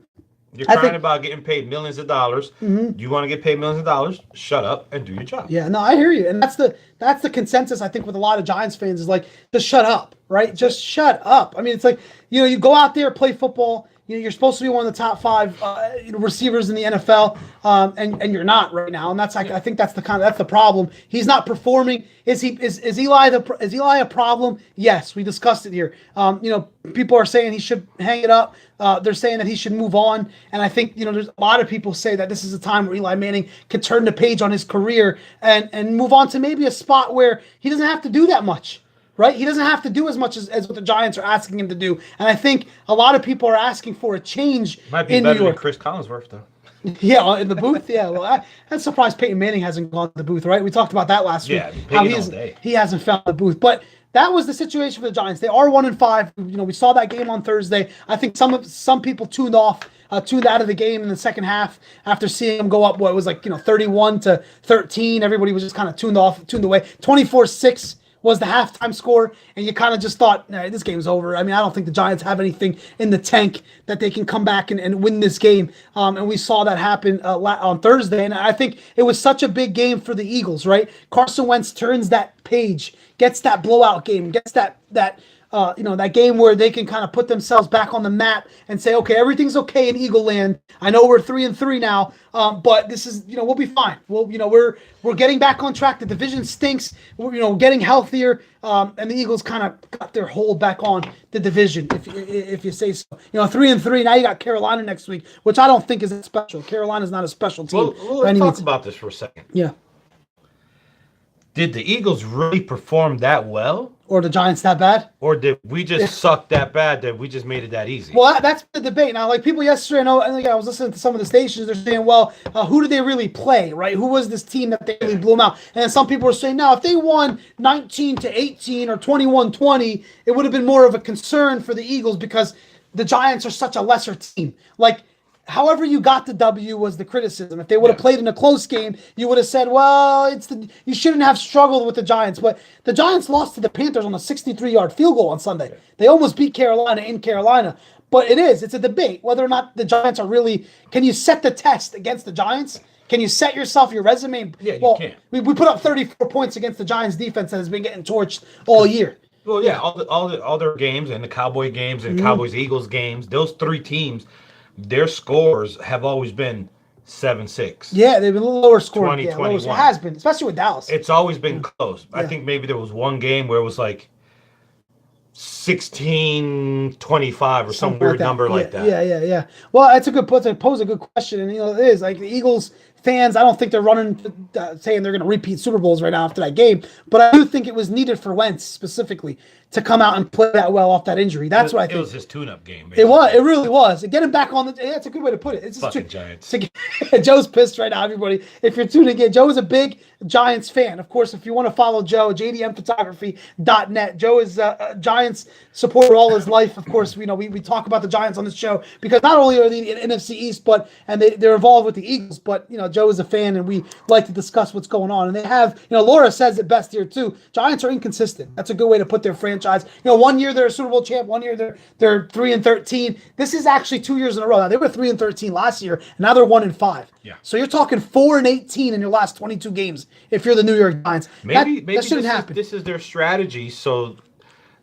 you're crying about getting paid millions of dollars. You want to get paid millions of dollars? Shut up and do your job. Yeah, no, I hear you, and that's the consensus I think with a lot of Giants fans is like, just shut up, right? Just shut up. I mean, it's like you go out there, play football. You're supposed to be one of the top 5 receivers in the NFL, and you're not right now. And that's I think that's the problem. He's not performing. Is Eli a problem? Yes, we discussed it here. People are saying he should hang it up. They're saying that he should move on. And I think there's a lot of people say that this is a time where Eli Manning can turn the page on his career and move on to maybe a spot where he doesn't have to do that much. Right? He doesn't have to do as much as what the Giants are asking him to do. And I think a lot of people are asking for a change Might be in better New York. than Chris Collinsworth, though. Yeah, in the booth. Yeah, well, I'm surprised Peyton Manning hasn't gone to the booth, right? We talked about that last week. Yeah, Peyton all day. He hasn't found the booth. But that was the situation for the Giants. They are 1-5. We saw that game on Thursday. I think some people tuned out of the game in the second half after seeing them go up, 31-13. Everybody was just kind of tuned away. 24-6 was the halftime score, and you kind of just thought, nah, this game's over. I mean, I don't think the Giants have anything in the tank that they can come back and win this game. And we saw that happen on Thursday, and I think it was such a big game for the Eagles, right? Carson Wentz turns that page, gets that blowout game, gets that game where they can kind of put themselves back on the map and say, okay, everything's okay in Eagle Land. I know we're 3-3 now, but this is, we'll be fine. We're getting back on track. The division stinks. We're getting healthier, and the Eagles kind of got their hold back on the division, if you say so. 3-3. Now you got Carolina next week, which I don't think is that special. Carolina's not a special team. Well, let's talk about this for a second. Yeah. Did the Eagles really perform that well? Or the Giants that bad? Or did we just suck that bad that we just made it that easy? Well, that's the debate. Now, like people yesterday, I was listening to some of the stations, they're saying, well, who did they really play, right? Who was this team that they really blew them out? And then some people were saying, now, if they won 19-18 or 21-20, it would have been more of a concern for the Eagles because the Giants are such a lesser team. Like, however you got the W was the criticism. If they would have played in a close game, you would have said, well, you shouldn't have struggled with the Giants. But the Giants lost to the Panthers on a 63-yard field goal on Sunday. They almost beat Carolina in Carolina. But it's a debate whether or not the Giants are really, can you set the test against the Giants? Can you set yourself, your resume? Yeah, you can. We put up 34 points against the Giants defense that has been getting torched all year. Well, yeah, all their games and the Cowboy games and Cowboys-Eagles games, those three teams, their scores have always been 7-6. Yeah, they've been a little lower scoring. 20, yeah, 21. It has been, especially with Dallas. It's always been close. I think maybe there was one game where it was like 16-25 or some weird number like that. Yeah. Well, that's a good point. To pose a good question, and it is like the Eagles fans. I don't think they're running saying they're going to repeat Super Bowls right now after that game, but I do think it was needed for Wentz specifically to come out and play that well off that injury. That's what I think. It was his tune-up game. Basically. It was. It really was. And get him back on the. Yeah, that's a good way to put it. It's just fucking Giants. Joe's pissed right now, everybody. If you're tuning in, Joe is a big Giants fan. Of course, if you want to follow Joe, jdmphotography.net. Joe is a Giants supporter all his life. Of course, we talk about the Giants on this show because not only are they in NFC East, but they're involved with the Eagles, but Joe is a fan and we like to discuss what's going on. And they have, Laura says it best here too. Giants are inconsistent. That's a good way to put their franchise. One year they're a Super Bowl champ, one year they're 3-13. This is actually 2 years in a row. Now they were 3-13 last year, and now they're 1-5. Yeah. So you're talking 4-18 in your last 22 games if you're the New York Giants. Maybe that shouldn't happen. This is their strategy. So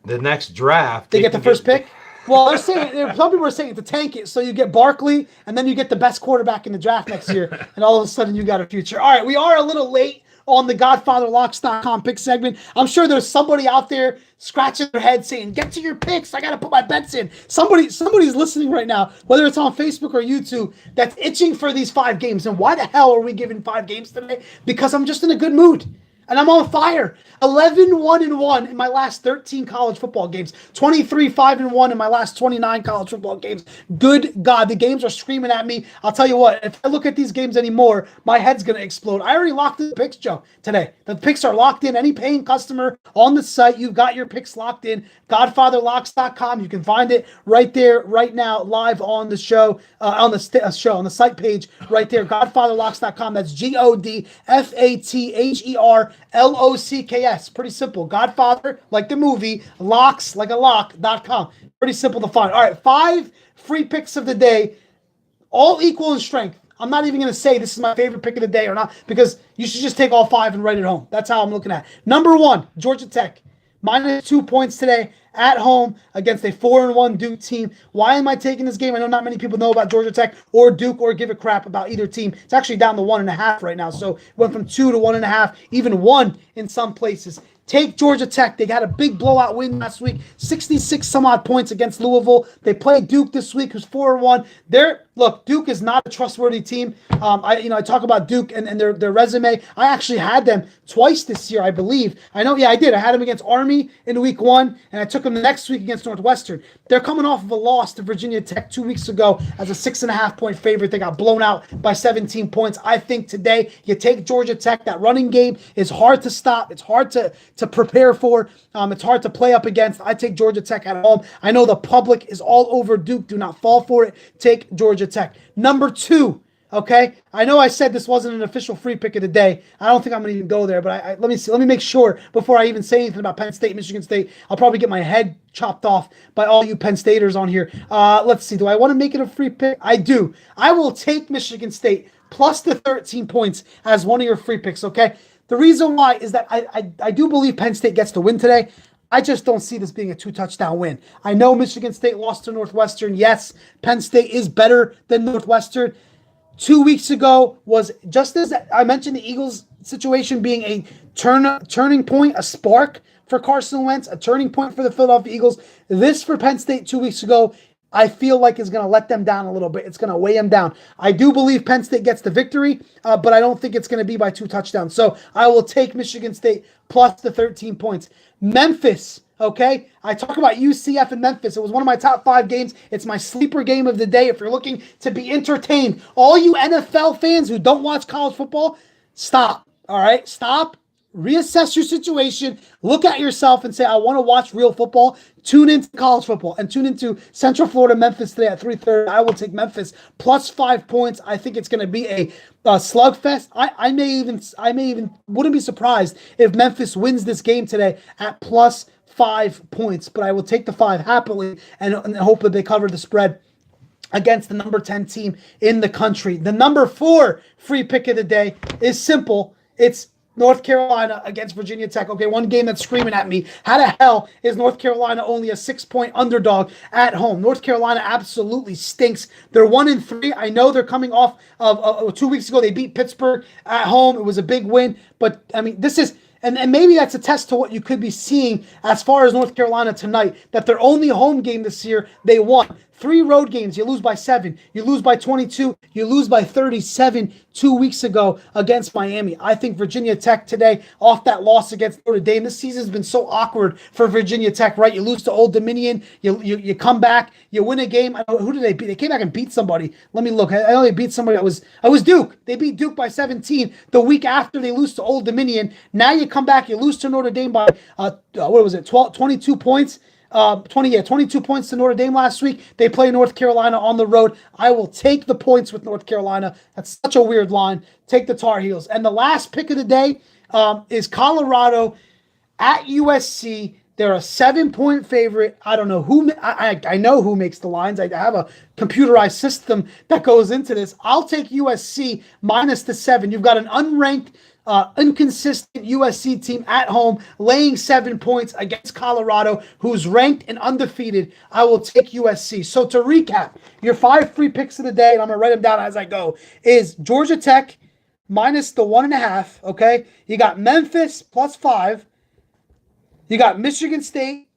the next draft, they get the first pick. Well, they're saying some people are saying to tank it so you get Barkley and then you get the best quarterback in the draft next year, and all of a sudden you got a future. All right, we are a little late on the GodfatherLocks.com pick segment. I'm sure there's somebody out there scratching their head saying, "Get to your picks. I got to put my bets in." Somebody's listening right now, whether it's on Facebook or YouTube, that's itching for these 5 games. And why the hell are we giving 5 games today? Because I'm just in a good mood. And I'm on fire. 11-1-1 in my last 13 college football games. 23-5-1 in my last 29 college football games. Good God, the games are screaming at me. I'll tell you what, if I look at these games anymore, my head's going to explode. I already locked in the picks, Joe, today. The picks are locked in. Any paying customer on the site, you've got your picks locked in. GodfatherLocks.com. You can find it right there, right now, live on the show, on the site page right there. GodfatherLocks.com. That's GodfatherLocks. Pretty simple. Godfather, like the movie, locks, like a lock.com. Pretty simple to find. All right, 5 free picks of the day, all equal in strength. I'm not even going to say this is my favorite pick of the day or not, because you should just take all 5 and write it home. That's how I'm looking at it. Number 1, Georgia Tech. -2 points today at home against a 4-1 Duke team. Why am I taking this game? I know not many people know about Georgia Tech or Duke or give a crap about either team. It's actually down to 1.5 right now. So it went from 2 to 1.5, even 1 in some places. Take Georgia Tech. They got a big blowout win last week, 66 some odd points against Louisville. They play Duke this week, who's 4-1. Look, Duke is not a trustworthy team. I talk about Duke and their resume. I actually had them twice this year, I believe. I did. I had them against Army in week 1, and I took them the next week against Northwestern. They're coming off of a loss to Virginia Tech 2 weeks ago as a 6.5-point favorite. They got blown out by 17 points. I think today you take Georgia Tech. That running game is hard to stop. It's hard to prepare for. It's hard to play up against. I take Georgia Tech at home. I know the public is all over Duke. Do not fall for it. Take Georgia Tech. Number 2, okay? I know I said this wasn't an official free pick of the day. I don't think I'm going to even go there, but let me make sure before I even say anything about Penn State, Michigan State. I'll probably get my head chopped off by all you Penn Staters on here. Let's see. Do I want to make it a free pick? I do. I will take Michigan State plus the 13 points as one of your free picks, okay? The reason why is that I do believe Penn State gets the win today. I just don't see this being a 2-touchdown win. I know Michigan State lost to Northwestern. Yes, Penn State is better than Northwestern. 2 weeks ago was, just as I mentioned, the Eagles situation being a turning point, a spark for Carson Wentz, a turning point for the Philadelphia Eagles. This for Penn State 2 weeks ago, I feel like is going to let them down a little bit. It's going to weigh them down. I do believe Penn State gets the victory, but I don't think it's going to be by 2 touchdowns. So I will take Michigan State plus the 13 points. Memphis, okay? I talk about UCF and Memphis. It was one of my top 5 games. It's my sleeper game of the day. If you're looking to be entertained, all you NFL fans who don't watch college football, stop, all right? Stop. reassess your situation, look at yourself and say, I want to watch real football. Tune into college football and tune into Central Florida, Memphis today at 3:30. I will take Memphis plus 5 points. I think it's going to be a slugfest. I may even wouldn't be surprised if Memphis wins this game today at plus 5 points, but I will take the 5 happily and hope that they cover the spread against the number 10 team in the country. The number 4 free pick of the day is simple. It's North Carolina against Virginia Tech. Okay, one game that's screaming at me. How the hell is North Carolina only a 6-point underdog at home? North Carolina absolutely stinks. They're 1-3. I know they're coming off of 2 weeks ago. They beat Pittsburgh at home. It was a big win. But, I mean, this is... And maybe that's a test to what you could be seeing as far as North Carolina tonight, that their only home game this year, they won. 3 road games, you lose by 7, you lose by 22, you lose by 37 2 weeks ago against Miami. I think Virginia Tech today, off that loss against Notre Dame, this season's been so awkward for Virginia Tech, right? You lose to Old Dominion, you come back, you win a game. Who did they beat? They came back and beat somebody. Let me look. I know they beat somebody that was Duke. They beat Duke by 17 the week after they lose to Old Dominion. Now you come back, you lose to Notre Dame by, 22 points. 22 points to Notre Dame last week. They play North Carolina on the road. I will take the points with North Carolina. That's such a weird line. Take the Tar Heels. And the last pick of the day is Colorado at USC. They're a 7-point favorite. I don't know who. I know who makes the lines. I have a computerized system that goes into this. I'll take USC minus the 7. You've got an unranked, inconsistent USC team at home laying 7 points against Colorado, who's ranked and undefeated. I will take USC. So to recap, your 5 free picks of the day, and I'm going to write them down as I go, is Georgia Tech minus the 1.5. Okay. You got Memphis plus 5. You got Michigan State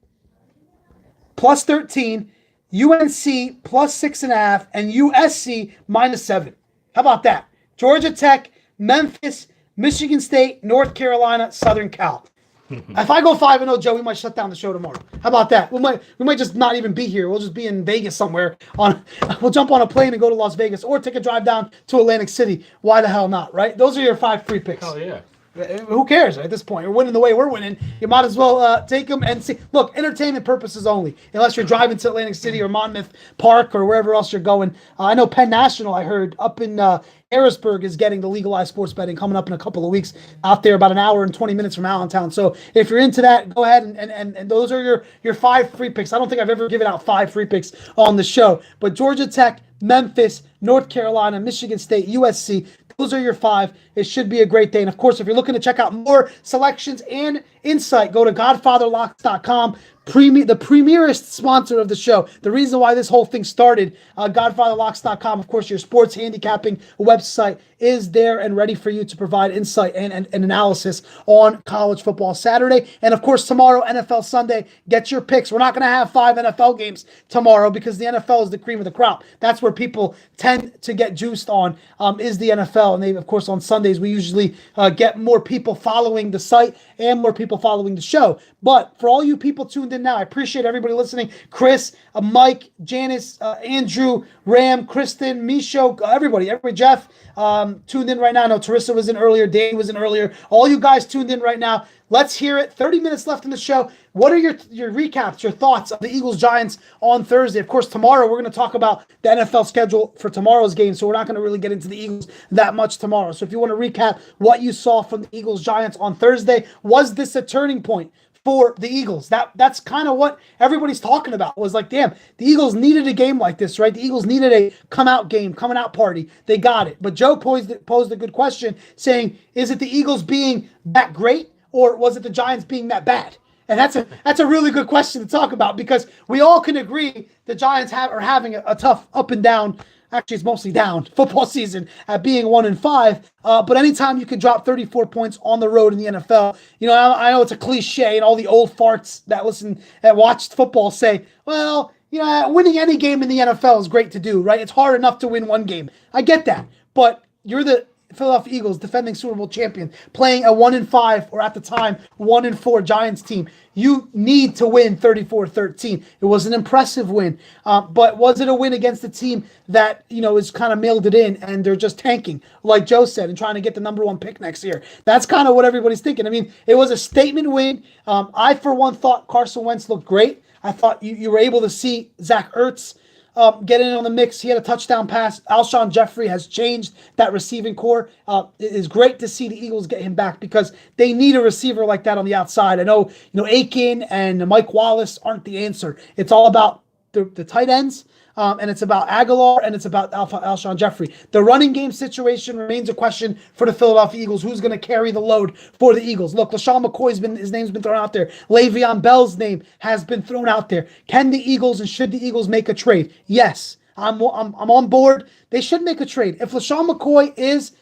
plus 13, UNC plus 6.5, and USC minus 7. How about that? Georgia Tech, Memphis, Michigan State, North Carolina, Southern Cal. If I go 5-0, Joe, we might shut down the show tomorrow. How about that? We might just not even be here. We'll just be in Vegas somewhere. We'll jump on a plane and go to Las Vegas, or take a drive down to Atlantic City. Why the hell not, right? Those are your 5 free picks. Oh, yeah. Who cares at this point? We're winning the way we're winning. You might as well take them and see. Look, entertainment purposes only. Unless you're driving to Atlantic City or Monmouth Park or wherever else you're going. I know Penn National, I heard, up in Harrisburg is getting the legalized sports betting coming up in a couple of weeks out there, about an hour and 20 minutes from Allentown. So if you're into that, go ahead and those are your 5 free picks. I don't think I've ever given out 5 free picks on the show. But Georgia Tech, Memphis, North Carolina, Michigan State, USC, those are your 5. It should be a great day. And of course, if you're looking to check out more selections and insight, go to godfatherlocks.com. The premierest sponsor of the show. The reason why this whole thing started, godfatherlocks.com, of course, your sports handicapping website is there and ready for you to provide insight and analysis on college football Saturday. And of course, tomorrow, NFL Sunday, get your picks. We're not going to have 5 NFL games tomorrow because the NFL is the cream of the crop. That's where people tend to get juiced on, is the NFL. And they, of course, on Sundays, we usually get more people following the site and more people following the show. But for all you people tuned in now, I appreciate everybody listening. Chris, Mike, Janice, Andrew, Ram, Kristen, Misho, everybody, Jeff, tuned in right now. I know Teresa was in earlier, Danny was in earlier. All you guys tuned in right now. Let's hear it. 30 minutes left in the show. What are your recaps, your thoughts of the Eagles-Giants on Thursday? Of course, tomorrow we're going to talk about the NFL schedule for tomorrow's game, so we're not going to really get into the Eagles that much tomorrow. So if you want to recap what you saw from the Eagles-Giants on Thursday, was this a turning point for the Eagles? That's kind of what everybody's talking about, was like, damn, the Eagles needed a game like this, right? The Eagles needed a come-out game, coming-out party. They got it. But Joe posed a good question saying, is it the Eagles being that great, or was it the Giants being that bad? And that's a really good question to talk about, because we all can agree the Giants are having a tough up and down, actually it's mostly down, football season at being 1-5. But anytime you can drop 34 points on the road in the NFL, you know, I know it's a cliche, and all the old farts that watched football say, well, you know, winning any game in the NFL is great to do, right? It's hard enough to win one game. I get that. But you're the Philadelphia Eagles, defending Super Bowl champion, playing a 1-5 or at the time 1-4 Giants team. You need to win 34-13. It was an impressive win, but was it a win against a team that is kind of mailed it in and they're just tanking, like Joe said, and trying to get the number 1 pick next year? That's kind of what everybody's thinking. I mean, it was a statement win. I, for one, thought Carson Wentz looked great. I thought you were able to see Zach Ertz get in on the mix. He had a touchdown pass. Alshon Jeffrey has changed that receiving core. It is great to see the Eagles get him back because they need a receiver like that on the outside. I know, Aiken and Mike Wallace aren't the answer. It's all about the tight ends. And it's about Aguilar, and it's about Alshon Jeffrey. The running game situation remains a question for the Philadelphia Eagles. Who's going to carry the load for the Eagles? Look, LaShawn McCoy's his name's been thrown out there. Le'Veon Bell's name has been thrown out there. Can the Eagles and should the Eagles make a trade? Yes, I'm on board. They should make a trade. If LaShawn McCoy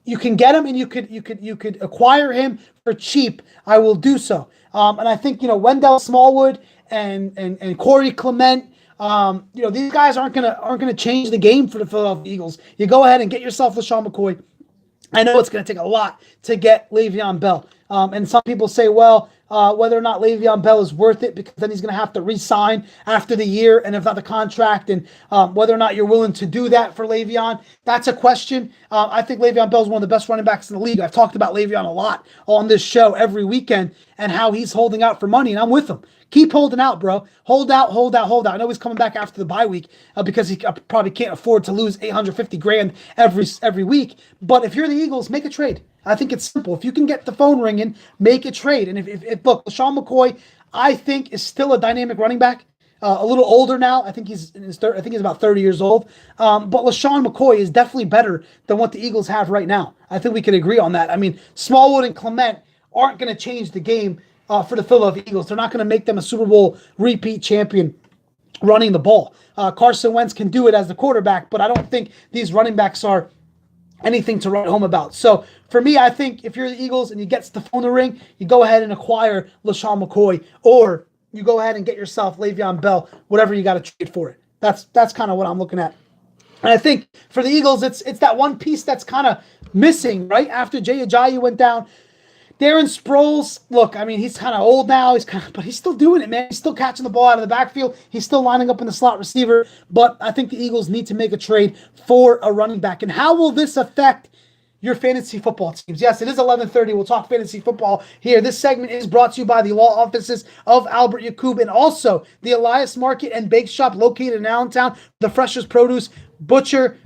you can get him and you could acquire him for cheap, I will do so. And I think Wendell Smallwood and Corey Clement. These guys aren't gonna change the game for the Philadelphia Eagles. You go ahead and get yourself LaShawn McCoy. I know it's going to take a lot to get Le'Veon Bell. And some people say, well, whether or not Le'Veon Bell is worth it, because then he's going to have to re-sign after the year and if not the contract, and whether or not you're willing to do that for Le'Veon, that's a question. I think Le'Veon Bell is one of the best running backs in the league. I've talked about Le'Veon a lot on this show every weekend and how he's holding out for money, and I'm with him. Keep holding out, bro. Hold out. I know he's coming back after the bye week because he probably can't afford to lose $850,000 every week. But if you're the Eagles, make a trade. I think it's simple. If you can get the phone ringing, make a trade. And if look, LaShawn McCoy, I think, is still a dynamic running back. A little older now. I think he's about 30 years old. But LaShawn McCoy is definitely better than what the Eagles have right now. I think we can agree on that. I mean, Smallwood and Clement aren't going to change the game for the Philadelphia Eagles. They're not going to make them a Super Bowl repeat champion running the ball. Carson Wentz can do it as the quarterback, but I don't think these running backs are anything to write home about. So for me, I think if you're the Eagles and you get the phone to ring, you go ahead and acquire LaShawn McCoy, or you go ahead and get yourself Le'Veon Bell, whatever you got to trade for it. That's kind of what I'm looking at. And I think for the Eagles, it's that one piece that's kind of missing, right? After Jay Ajayi went down, Darren Sproles, look, I mean, he's kind of old now, but he's still doing it, man. He's still catching the ball out of the backfield. He's still lining up in the slot receiver. But I think the Eagles need to make a trade for a running back. And how will this affect your fantasy football teams? Yes, it is 11:30. We'll talk fantasy football here. This segment is brought to you by the law offices of Albert Yakub and also the Elias Market and Bake Shop located in Allentown. The freshest produce, butcher,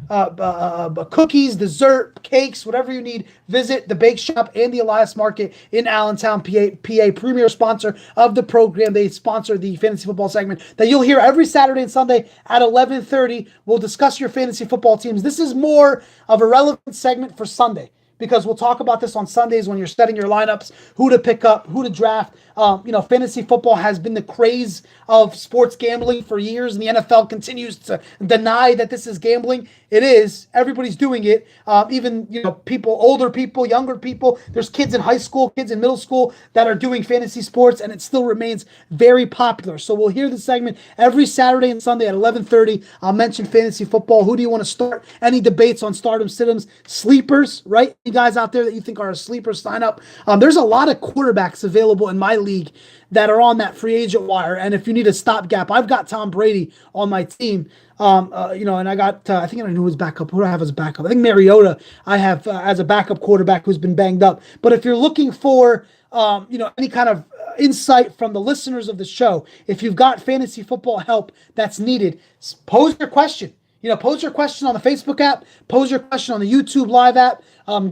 cookies, dessert, cakes, whatever you need. Visit the Bake Shop and the Elias Market in Allentown, PA, premier sponsor of the program. They sponsor the fantasy football segment that you'll hear every Saturday and Sunday at 11:30. We'll discuss your fantasy football teams. This is more of a relevant segment for Sunday, because we'll talk about this on Sundays when you're setting your lineups, who to pick up, who to draft. Fantasy football has been the craze of sports gambling for years, and the NFL continues to deny that this is gambling. It is. Everybody's doing it. Even people, older people, younger people. There's kids in high school, kids in middle school that are doing fantasy sports, and it still remains very popular. So we'll hear the segment every Saturday and Sunday at 11:30. I'll mention fantasy football. Who do you want to start? Any debates on stardom, sit-ems, sleepers, right? You guys out there that you think are a sleeper, sign up. There's a lot of quarterbacks available in my league that are on that free agent wire. And if you need a stopgap, I've got Tom Brady on my team. And I got, I think I don't know who's backup. Who do I have as a backup? I think Mariota I have as a backup quarterback who's been banged up. But if you're looking for, any kind of insight from the listeners of the show, if you've got fantasy football help that's needed, pose your question. Pose your question on the Facebook app, pose your question on the YouTube live app,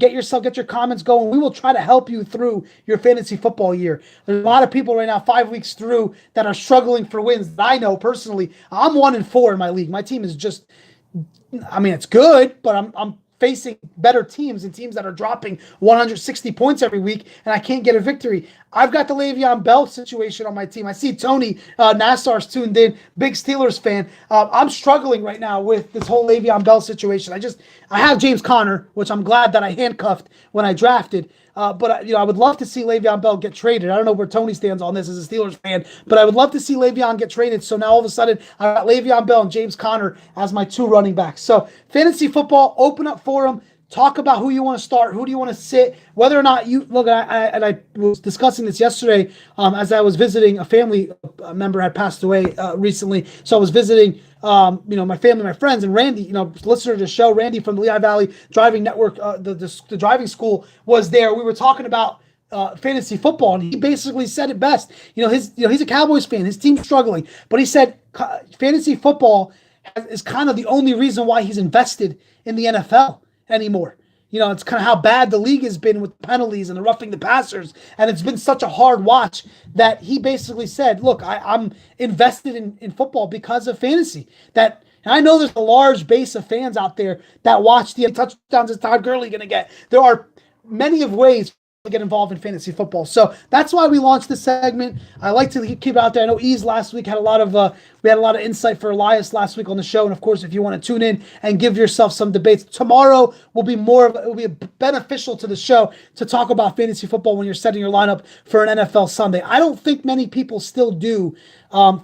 get your comments going. We will try to help you through your fantasy football year. There's a lot of people right now, 5 weeks through, that are struggling for wins. That I know personally. I'm 1-4 in my league. My team is just, it's good, but I'm facing better teams and teams that are dropping 160 points every week, and I can't get a victory. I've got the Le'Veon Bell situation on my team. I see Tony Nassar's tuned in, big Steelers fan. I'm struggling right now with this whole Le'Veon Bell situation. I have James Conner, which I'm glad that I handcuffed when I drafted. But I would love to see Le'Veon Bell get traded. I don't know where Tony stands on this as a Steelers fan, but I would love to see Le'Veon get traded. So now all of a sudden, I got Le'Veon Bell and James Conner as my two running backs. So fantasy football, open up forum. Talk about who you want to start, who do you want to sit, whether or not you look. I was discussing this yesterday as I was visiting a family member had passed away recently. So I was visiting, my family, my friends, and Randy, listener to the show, Randy from the Lehigh Valley Driving Network, the driving school was there. We were talking about fantasy football, and he basically said it best. He's a Cowboys fan. His team's struggling, but he said fantasy football is kind of the only reason why he's invested in the NFL anymore. It's kind of how bad the league has been with penalties and the roughing the passers, and it's been such a hard watch that he basically said, look, I'm invested in football because of fantasy. And I know there's a large base of fans out there that watch the touchdowns that Todd Gurley going to get. There are many of ways to get involved in fantasy football. So that's why we launched this segment. I like to keep it out there. I know Ease last week had a lot of insight for Elias last week on the show. And of course, if you want to tune in and give yourself some debates, tomorrow it will be beneficial to the show to talk about fantasy football when you're setting your lineup for an NFL Sunday. I don't think many people still do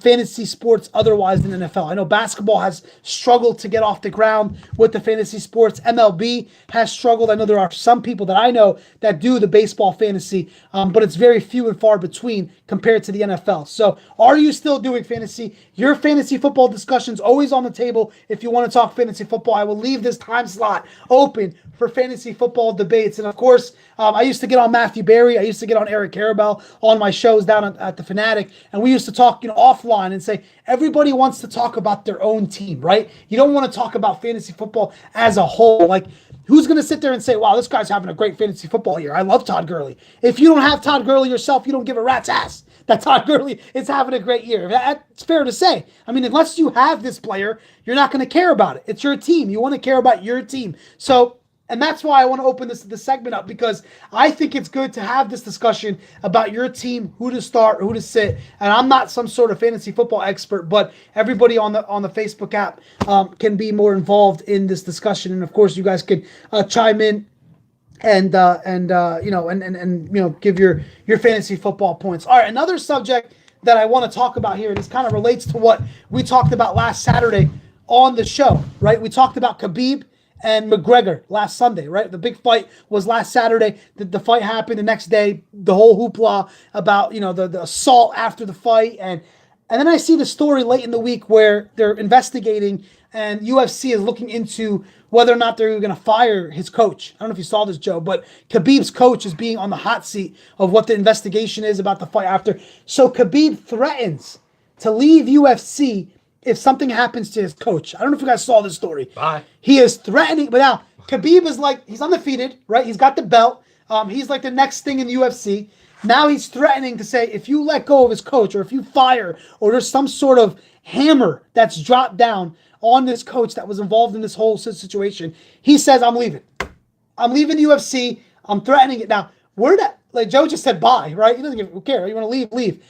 fantasy sports otherwise than NFL. I know basketball has struggled to get off the ground with the fantasy sports. MLB has struggled. I know there are some people that I know that do the baseball fantasy, but it's very few and far between compared to the NFL. So are you still doing fantasy? Your fantasy football discussion's always on the table. If you want to talk fantasy football, I will leave this time slot open for fantasy football debates. And of course, I used to get on Matthew Berry. I used to get on Eric Carabell on my shows down at the Fanatic. And we used to talk, offline and say, everybody wants to talk about their own team, right? You don't want to talk about fantasy football as a whole. Like, who's going to sit there and say, wow, this guy's having a great fantasy football year. I love Todd Gurley. If you don't have Todd Gurley yourself, you don't give a rat's ass that Todd Gurley is having a great year. That's fair to say. I mean, unless you have this player, you're not going to care about it. It's your team. You want to care about your team. So, and that's why I want to open this segment up, because I think it's good to have this discussion about your team, who to start, who to sit. And I'm not some sort of fantasy football expert, but everybody on the Facebook app can be more involved in this discussion. And of course, you guys could chime in and give your fantasy football points. All right, another subject that I want to talk about here, and this kind of relates to what we talked about last Saturday on the show, right? We talked about Khabib and McGregor last Sunday, right? The big fight was last Saturday. The fight happened the next day. The whole hoopla about, the assault after the fight. And then I see the story late in the week where they're investigating and UFC is looking into whether or not they're going to fire his coach. I don't know if you saw this, Joe, but Khabib's coach is being on the hot seat of what the investigation is about the fight after. So Khabib threatens to leave UFC if something happens to his coach. I don't know if you guys saw this story. Bye. He is threatening, but now Khabib is like, he's undefeated, right? He's got the belt. He's like the next thing in the UFC. Now he's threatening to say, if you let go of his coach, or if you fire, or there's some sort of hammer that's dropped down on this coach that was involved in this whole situation, he says, I'm leaving. I'm leaving UFC. I'm threatening it. Now, like Joe just said, bye, right? He doesn't care. You want to leave.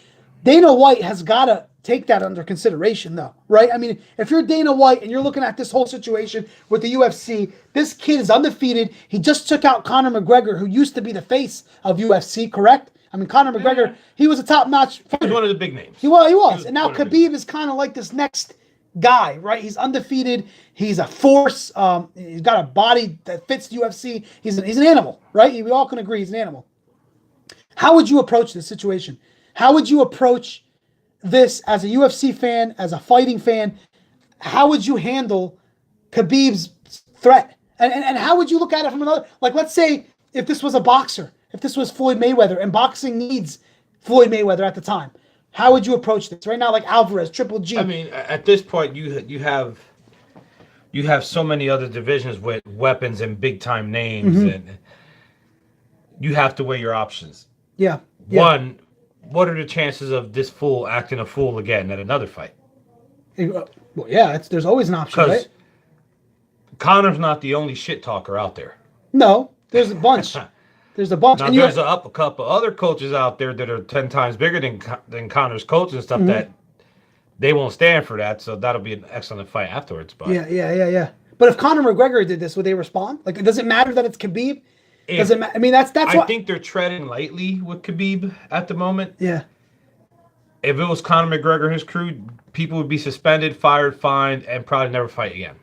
Dana White has got to take that under consideration, though, right? I mean, if you're Dana White and you're looking at this whole situation with the UFC, this kid is undefeated. He just took out Conor McGregor, who used to be the face of UFC, correct? I mean, Conor McGregor, he was a top-notch fighter. He was one of the big names. He was. And now Khabib is kind of like this next guy, right? He's undefeated. He's a force. He's got a body that fits the UFC. He's an animal, right? We all can agree he's an animal. How would you approach this situation? How would you approach this as a UFC fan, as a fighting fan? How would you handle Khabib's threat? And how would you look at it from another, like, let's say if this was a boxer, if this was Floyd Mayweather, and boxing needs Floyd Mayweather at the time, how would you approach this right now? Like Alvarez, Triple G. I mean, at this point, you have so many other divisions with weapons and big time names, and you have to weigh your options. Yeah. One, what are the chances of this fool acting a fool again at another fight? Well, yeah, there's always an option, right? Conor's not the only shit talker out there. No, there's a bunch. There's a bunch. Now, there's a couple other coaches out there that are 10 times bigger than Conor's coach and stuff that they won't stand for that. So that'll be an excellent fight afterwards. But yeah. But if Conor McGregor did this, would they respond? Like, does it matter that it's Khabib? Does it matter? I mean, that's I think they're treading lightly with Khabib at the moment. Yeah. If it was Conor McGregor and his crew, people would be suspended, fired, fined, and probably never fight again.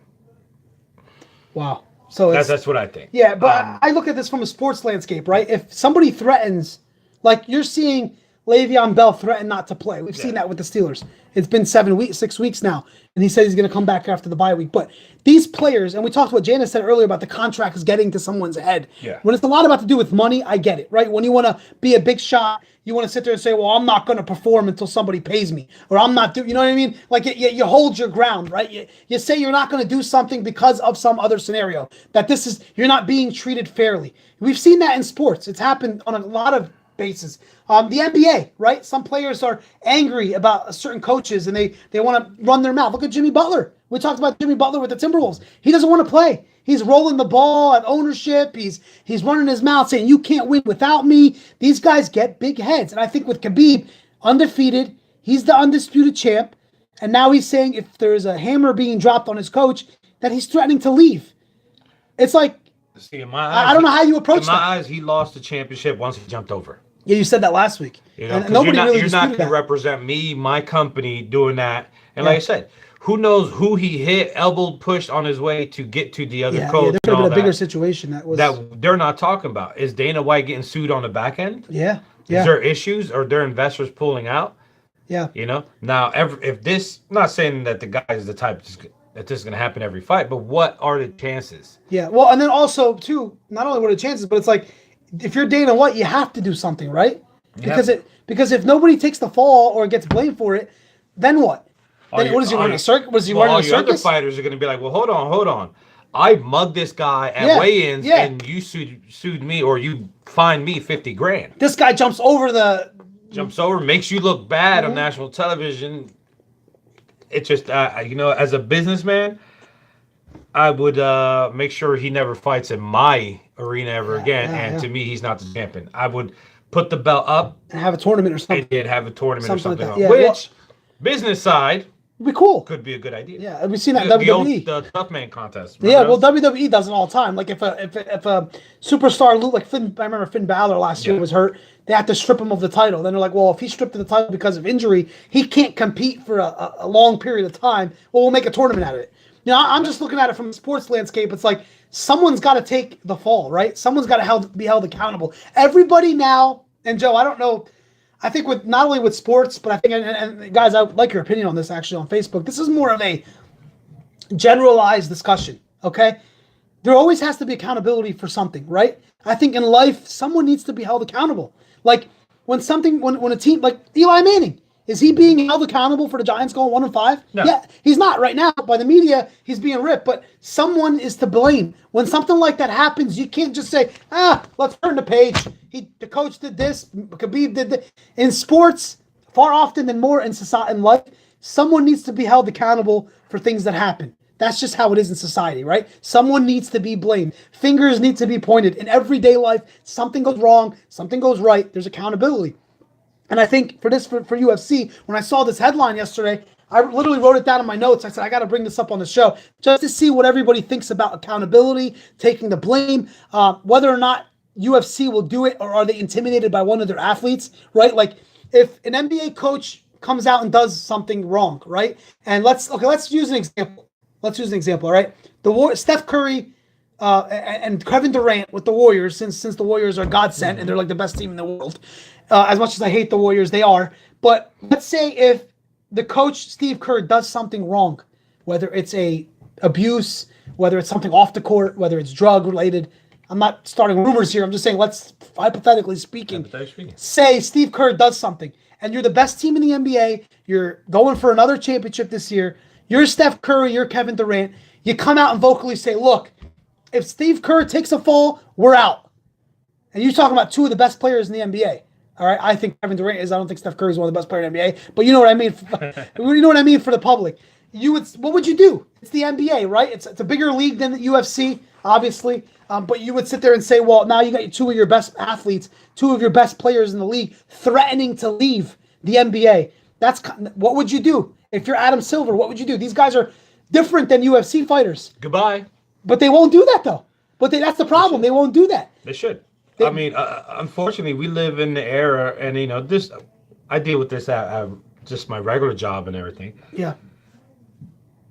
Wow. So that's what I think. Yeah, but I look at this from a sports landscape, right? If somebody threatens, like you're seeing Le'Veon Bell threaten not to play. We've seen that with the Steelers. It's been 6 weeks now, and he says he's going to come back after the bye week. But these players, and we talked what Janice said earlier about the contract is getting to someone's head. Yeah. When it's a lot about to do with money, I get it, right? When you want to be a big shot, you want to sit there and say, well, I'm not going to perform until somebody pays me, or I'm not doing, you know what I mean? Like you hold your ground, right? You say you're not going to do something because of some other scenario, that you're not being treated fairly. We've seen that in sports. It's happened on a lot of bases. The NBA, right? Some players are angry about certain coaches and they want to run their mouth. Look at Jimmy Butler. We talked about Jimmy Butler with the Timberwolves. He doesn't want to play. He's rolling the ball at ownership. He's running his mouth saying, you can't win without me. These guys get big heads. And I think with Khabib, undefeated, he's the undisputed champ. And now he's saying if there's a hammer being dropped on his coach, that he's threatening to leave. It's like, see, in my eyes, I don't know how you approach that. In my eyes, he lost the championship once he jumped over. Yeah, you said that last week. You know, and nobody you're not going to represent me, my company, doing that. And like I said, who knows who he hit, elbowed, pushed on his way to get to the other coach. Yeah, there could have been a bigger situation that they're not talking about. Is Dana White getting sued on the back end? Yeah. Is there issues? Or their investors pulling out? Yeah. You know, now if this, I'm not saying that the guy is the type that this is going to happen every fight, but what are the chances? Yeah. Well, and then also too, not only what are the chances, but it's like, if you're Dana White, you have to do something, right? Because if nobody takes the fall or gets blamed for it, then what? Then what is he running a circus? Was he running a circus? All your other fighters are going to be like, well, hold on. I mugged this guy at weigh-ins, and you sued me, or you fined me $50,000. This guy jumps over, makes you look bad on national television. It's just, as a businessman, I would make sure he never fights in my arena ever again. And to me, he's not the champion. I would put the belt up and have a tournament or something. And did have a tournament or something. Like which, business side, would be cool. Could be a good idea. Yeah, we've seen that in WWE. The Tough Man contest. Well, WWE does it all the time. Like if a superstar, like I remember Finn Balor last year was hurt. They had to strip him of the title. Then they're like, well, if he's stripped of the title because of injury, he can't compete for a long period of time. Well, we'll make a tournament out of it. You know, I'm just looking at it from the sports landscape. It's like someone's got to take the fall, right? Someone's got to be held accountable. Everybody now, and Joe, I don't know. I think with not only with sports, but I think, and guys, I like your opinion on this actually on Facebook. This is more of a generalized discussion, okay? There always has to be accountability for something, right? I think in life, someone needs to be held accountable. Like when a team, like Eli Manning, is he being held accountable for the Giants going 1-5? No. Yeah, he's not right now. By the media, he's being ripped, but someone is to blame. When something like that happens, you can't just say, let's turn the page. The coach did this, Khabib did this. In sports, far often than more in society, in life, someone needs to be held accountable for things that happen. That's just how it is in society, right? Someone needs to be blamed. Fingers need to be pointed. In everyday life, something goes wrong, something goes right, there's accountability. And I think for UFC, when I saw this headline yesterday, I literally wrote it down in my notes. I said, I got to bring this up on the show just to see what everybody thinks about accountability, taking the blame, whether or not UFC will do it, or are they intimidated by one of their athletes, right? Like if an NBA coach comes out and does something wrong, right? And let's use an example. All right? Steph Curry and Kevin Durant with the Warriors, since the Warriors are God sent and they're like the best team in the world. As much as I hate the Warriors, they are. But let's say if the coach, Steve Kerr, does something wrong, whether it's abuse, whether it's something off the court, whether it's drug related. I'm not starting rumors here. I'm just saying, let's hypothetically speaking, say Steve Kerr does something and you're the best team in the NBA. You're going for another championship this year. You're Steph Curry. You're Kevin Durant. You come out and vocally say, look, if Steve Kerr takes a fall, we're out. And you're talking about two of the best players in the NBA. All right, I think Kevin Durant is. I don't think Steph Curry is one of the best players in the NBA. But you know what I mean. You know what I mean for the public. What would you do? It's the NBA, right? It's a bigger league than the UFC, obviously. But you would sit there and say, well, now you got two of your best athletes, two of your best players in the league, threatening to leave the NBA. What would you do if you're Adam Silver? What would you do? These guys are different than UFC fighters. Goodbye. But they won't do that though. But that's the problem. They won't do that. They should. I mean, unfortunately, we live in the era, and this. I deal with this at just my regular job and everything. Yeah.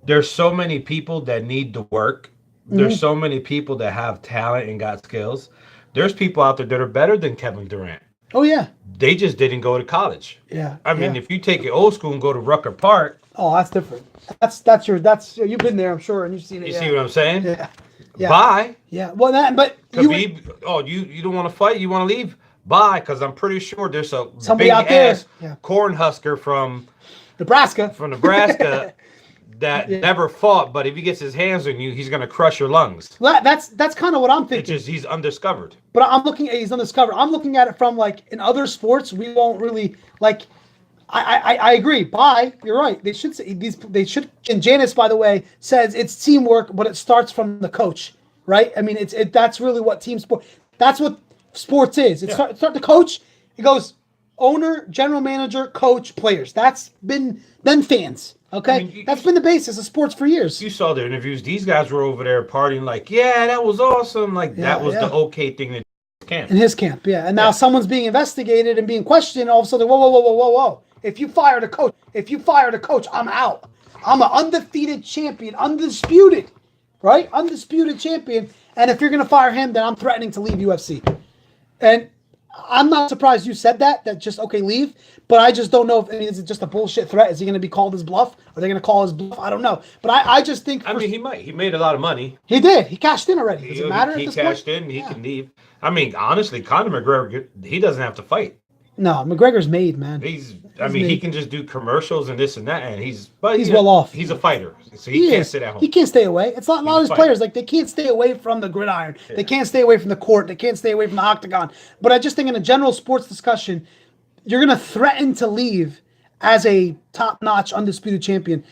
There's so many people that need to work There's so many people that have talent and got skills. There's people out there that are better than Kevin Durant. Oh yeah. They just didn't go to college. Yeah. I mean, if you take it old school and go to Rucker Park, oh, that's different. You've been there, I'm sure, and you've seen it. you see what I'm saying? Yeah. Yeah. Bye. Yeah. Well, but Khabib, you don't want to fight? You want to leave? Bye, because I'm pretty sure there's a somebody big out there, ass corn husker from Nebraska. That never fought, but if he gets his hands on you, he's gonna crush your lungs. Well, that's kind of what I'm thinking. It's just he's undiscovered. But I'm looking at he's undiscovered. I'm looking at it from like in other sports, we won't really like. I agree. Bye. You're right. They should say these. They should. And Janice, by the way, says it's teamwork, but it starts from the coach, right? I mean, that's really what team sport. That's what sports is. It start the coach. It goes owner, general manager, coach, players. That's been then fans. Okay, I mean, that's been the basis of sports for years. You saw their interviews. These guys were over there partying like, yeah, that was awesome. Like that was the okay thing in his camp. In his camp, yeah. And now someone's being investigated and being questioned. All of a sudden, whoa. If you fired a coach, I'm out. I'm an undefeated champion, undisputed, right? Undisputed champion. And if you're going to fire him, then I'm threatening to leave UFC. And I'm not surprised you said that just, okay, leave. But I just don't know if, is it just a bullshit threat? Is he going to be called his bluff? Are they going to call his bluff? I don't know. But I just think. He might. He made a lot of money. He did. He cashed in already. Does it matter? He cashed in. He can leave. I mean, honestly, Conor McGregor, he doesn't have to fight. No, McGregor's made, man. He can just do commercials and this and that, and he's well off. He's a fighter, so he can't sit at home. He can't stay away. It's not a lot of his players, like they can't stay away from the gridiron. Yeah. They can't stay away from the court. They can't stay away from the octagon. But I just think in a general sports discussion, you're going to threaten to leave as a top-notch, undisputed champion.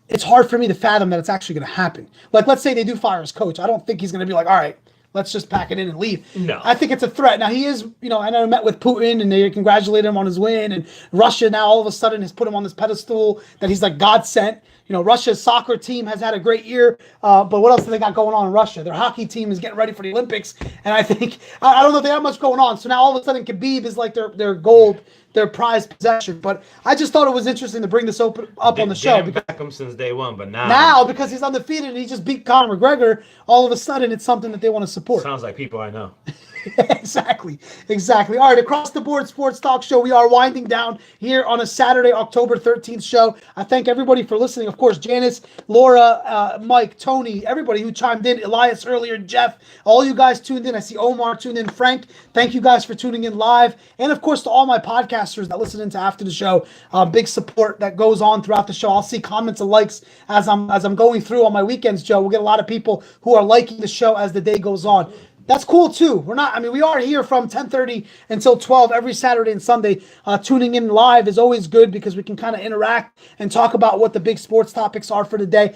It's hard for me to fathom that it's actually going to happen. Like, let's say they do fire his coach. I don't think he's going to be like, all right, let's just pack it in and leave. No. I think it's a threat. Now, he is, I know I met with Putin, and they congratulated him on his win, and Russia now all of a sudden has put him on this pedestal that he's like God sent. Russia's soccer team has had a great year, but what else do they got going on in Russia? Their hockey team is getting ready for the Olympics, and I think, I don't know if they have much going on. So now all of a sudden Khabib is like their gold, their prized possession. But I just thought it was interesting to bring this up on the show. Beckham since day one, but now because he's undefeated and he just beat Conor McGregor, all of a sudden it's something that they want to support. Sounds like people I know. Exactly. All right, Across the Board Sports Talk Show. We are winding down here on a Saturday, October 13th show. I thank everybody for listening. Of course, Janice, Laura, Mike, Tony, everybody who chimed in, Elias earlier, Jeff, all you guys tuned in. I see Omar tuned in. Frank, thank you guys for tuning in live. And of course, to all my podcasters that listen into after the show, big support that goes on throughout the show. I'll see comments and likes as I'm going through on my weekends, Joe. We'll get a lot of people who are liking the show as the day goes on. That's cool too. We are here from 10:30 until 12 every Saturday and Sunday. Tuning in live is always good because we can kind of interact and talk about what the big sports topics are for the day.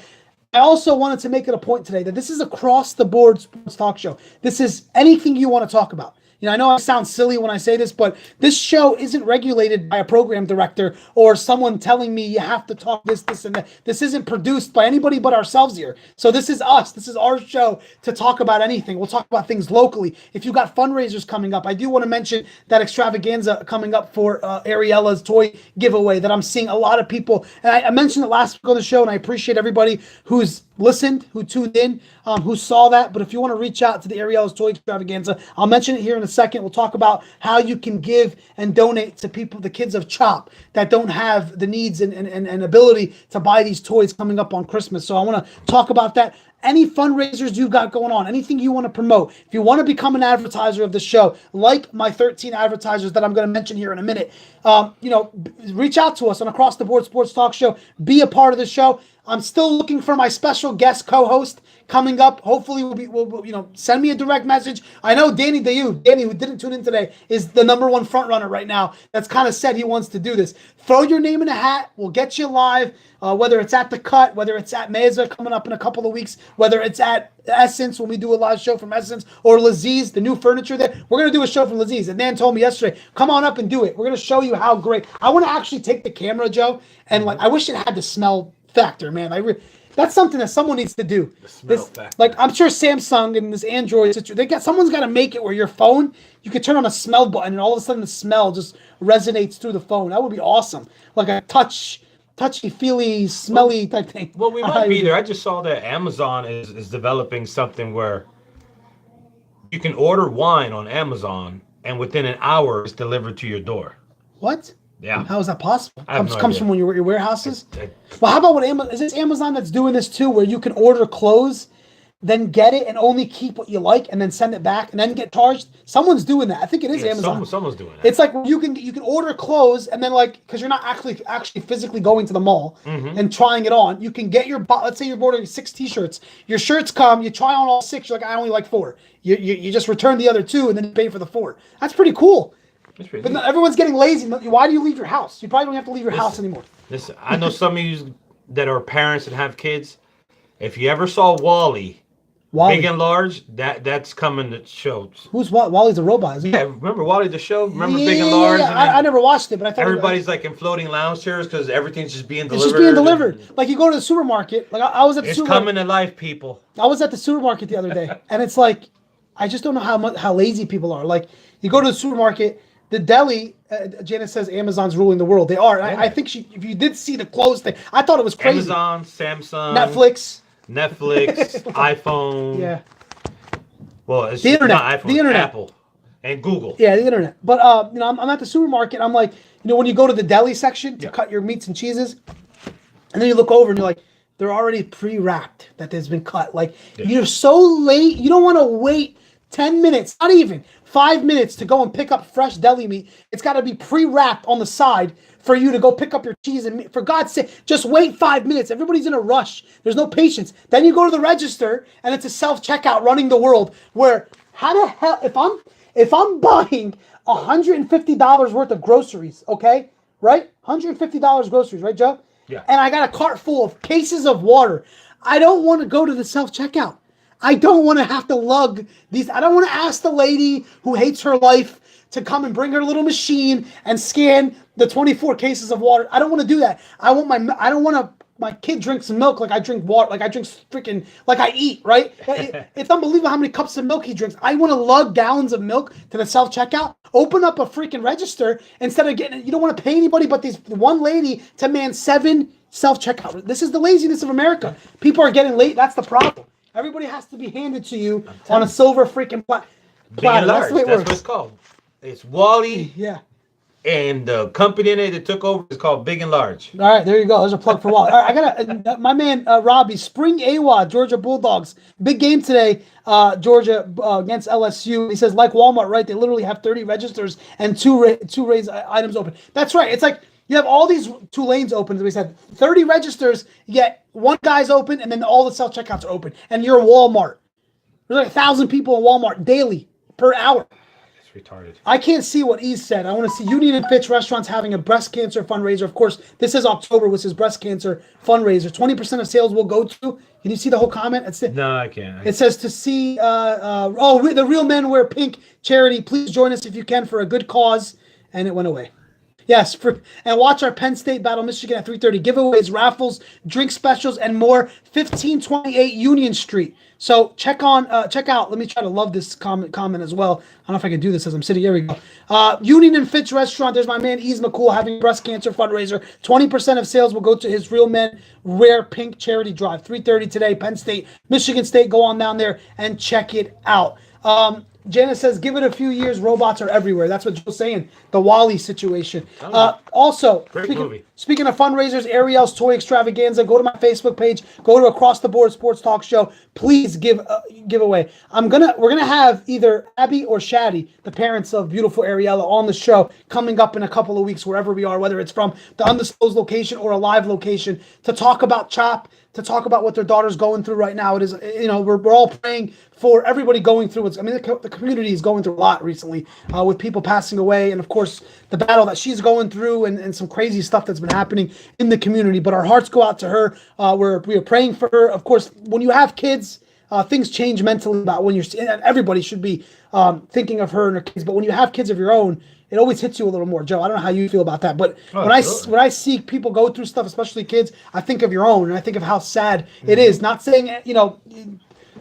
I also wanted to make it a point today that this is across the board sports talk show. This is anything you want to talk about. I know I sound silly when I say this, but this show isn't regulated by a program director or someone telling me you have to talk this, and that. This isn't produced by anybody but ourselves here. So this is us. This is our show to talk about anything. We'll talk about things locally. If you got fundraisers coming up, I do want to mention that extravaganza coming up for Ariella's toy giveaway that I'm seeing a lot of people. And I mentioned it last week on the show, and I appreciate everybody who's listened, who tuned in, who saw that. But if you want to reach out to the Ariella's Toy Extravaganza, I'll mention it here in a second. We'll talk about how you can give and donate to people, the kids of CHOP, that don't have the needs and ability to buy these toys coming up on Christmas. So I want to talk about that. Any fundraisers you've got going on, anything you want to promote, if you want to become an advertiser of the show, like my 13 advertisers that I'm going to mention here in a minute, reach out to us on Across the Board Sports Talk Show. Be a part of the show. I'm still looking for my special guest co-host coming up. Hopefully, we'll send me a direct message. I know Danny Dayu, who didn't tune in today, is the number one front runner right now. That's kind of said he wants to do this. Throw your name in a hat. We'll get you live, whether it's at The Cut, whether it's at Meza coming up in a couple of weeks, whether it's at Essence when we do a live show from Essence, or Laziz, the new furniture there. We're going to do a show from Laziz. And Dan told me yesterday, come on up and do it. We're going to show you how great. I want to actually take the camera, Joe, and I wish it had the smell factor, man. That's something that someone needs to do. The smell factor. Like, I'm sure Samsung and this Android situation, someone's got to make it where your phone, you could turn on a smell button and all of a sudden the smell just resonates through the phone. That would be awesome. Like a touch touchy-feely, smelly type thing. Well, we might be there. I just saw that Amazon is developing something where you can order wine on Amazon, and within an hour, it's delivered to your door. What? Yeah. How is that possible? I have no Comes idea. from your warehouses? It- Well, how about what Amazon? Is this Amazon that's doing this too, where you can order clothes, then get it and only keep what you like, and then send it back and then get charged? Someone's doing that. I think it is yeah, Amazon. someone's doing that. It's like you can order clothes and then like because you're not actually physically going to the mall and trying it on. You can get your let's say you're ordering 6 t-shirts. Your shirts come, you try on all 6. You're like I only like 4. You just return the other 2 and then you pay for the 4. That's pretty cool. It's pretty But neat. everyone's getting lazy. Why do you leave your house? You probably don't have to leave your house anymore. Listen, I know some of you that are parents and have kids. If you ever saw Wally, Wally. Big and Large, that's coming to shows. Who's Wally's a robot, isn't he? Yeah, remember Wally the show? Remember Yeah, Big and yeah, Large? yeah. And then I never watched it, but I thought everybody's like in floating lounge chairs because everything's just being delivered. it's just being delivered. Like you go to the supermarket. Like I was at the It's supermarket. coming to life, people. I was at the supermarket the other day, and it's like, I just don't know how lazy people are. Like, you go to the supermarket, the deli. Janice says Amazon's ruling the world. They are. And I think if you did see the clothes thing, I thought it was crazy. Amazon, Samsung, Netflix. iPhone. Yeah, Well, it's The internet. not iPhone, The internet. Apple, and Google. yeah, the internet. But I'm at the supermarket. I'm like, when you go to the deli section to cut your meats and cheeses, and then you look over and you're like, they're already pre-wrapped that has been cut. Like you're so late. You don't want to wait 10 minutes, not even 5 minutes to go and pick up fresh deli meat. It's got to be pre-wrapped on the side for you to go pick up your cheese and meat. For God's sake, just wait 5 minutes. Everybody's in a rush. There's no patience. Then you go to the register and it's a self-checkout running the world where how the hell, if I'm buying $150 worth of groceries, okay? Right? $150 groceries, right, Joe? Yeah. And I got a cart full of cases of water. I don't want to go to the self-checkout. I don't want to have to lug these. I don't want to ask the lady who hates her life to come and bring her little machine and scan the 24 cases of water. I don't want to do that. I don't want my kid drinks milk like I drink water, like I drink freaking, like I eat, right? It's unbelievable how many cups of milk he drinks. I want to lug gallons of milk to the self-checkout, open up a freaking register instead of getting, you don't want to pay anybody but this one lady to man 7 self-checkout. This is the laziness of America. People are getting late. That's the problem. Everybody has to be handed to you on a silver freaking platter. Big and Large. That's the way it That's works. what it's called. It's Wally, Yeah. and the company in it that took over is called Big and Large. All right, there you go. There's a plug for Wally. All right, I got my man Robbie, Spring AWA, Georgia Bulldogs. Big game today, Georgia against LSU. He says, like Walmart, right? They literally have 30 registers and two raised items open. That's right. It's like you have all these 2 lanes open. As we said, 30 registers, yet one guy's open, and then all the self-checkouts are open. And you're Walmart. There's like 1,000 people in Walmart daily per hour. It's retarded. I can't see what E said. I want to see Union and Fitch Restaurants having a breast cancer fundraiser. Of course, this is October, which is breast cancer fundraiser. 20% of sales will go to. Can you see the whole comment? No, I can't. It says to see. The Real Men Wear Pink charity. Please join us if you can for a good cause. And it went away. Yes, and watch our Penn State battle Michigan at 3:30. Giveaways, raffles, drink specials, and more. 1528 Union Street. So check out. Let me try to love this comment as well. I don't know if I can do this as I'm sitting. Here we go. Union and Fitch Restaurant. There's my man Ease McCool having breast cancer fundraiser. 20% of sales will go to his Real Men Wear Pink charity drive. 3:30 today. Penn State, Michigan State. Go on down there and check it out. Janice says, give it a few years, robots are everywhere. That's what Joe's saying. The Wally situation. Also, speaking of fundraisers, Ariel's Toy Extravaganza, go to my Facebook page, go to Across the Board Sports Talk Show. Please give away. We're gonna have either Abby or Shaddy, the parents of beautiful Ariella, on the show coming up in a couple of weeks, wherever we are, whether it's from the undisclosed location or a live location, to talk about CHOP, to talk about what their daughter's going through right now. It is, we're all praying for everybody going through it. I mean, the community is going through a lot recently with people passing away, and of course the battle that she's going through, and some crazy stuff that's been happening in the community. But our hearts go out to her. We are praying for her. Of course, when you have kids, things change mentally about when and everybody should be thinking of her and her kids. But when you have kids of your own, it always hits you a little more. Joe, I don't know how you feel about that, but when I see people go through stuff, especially kids, I think of your own, and I think of how sad it is. Not saying,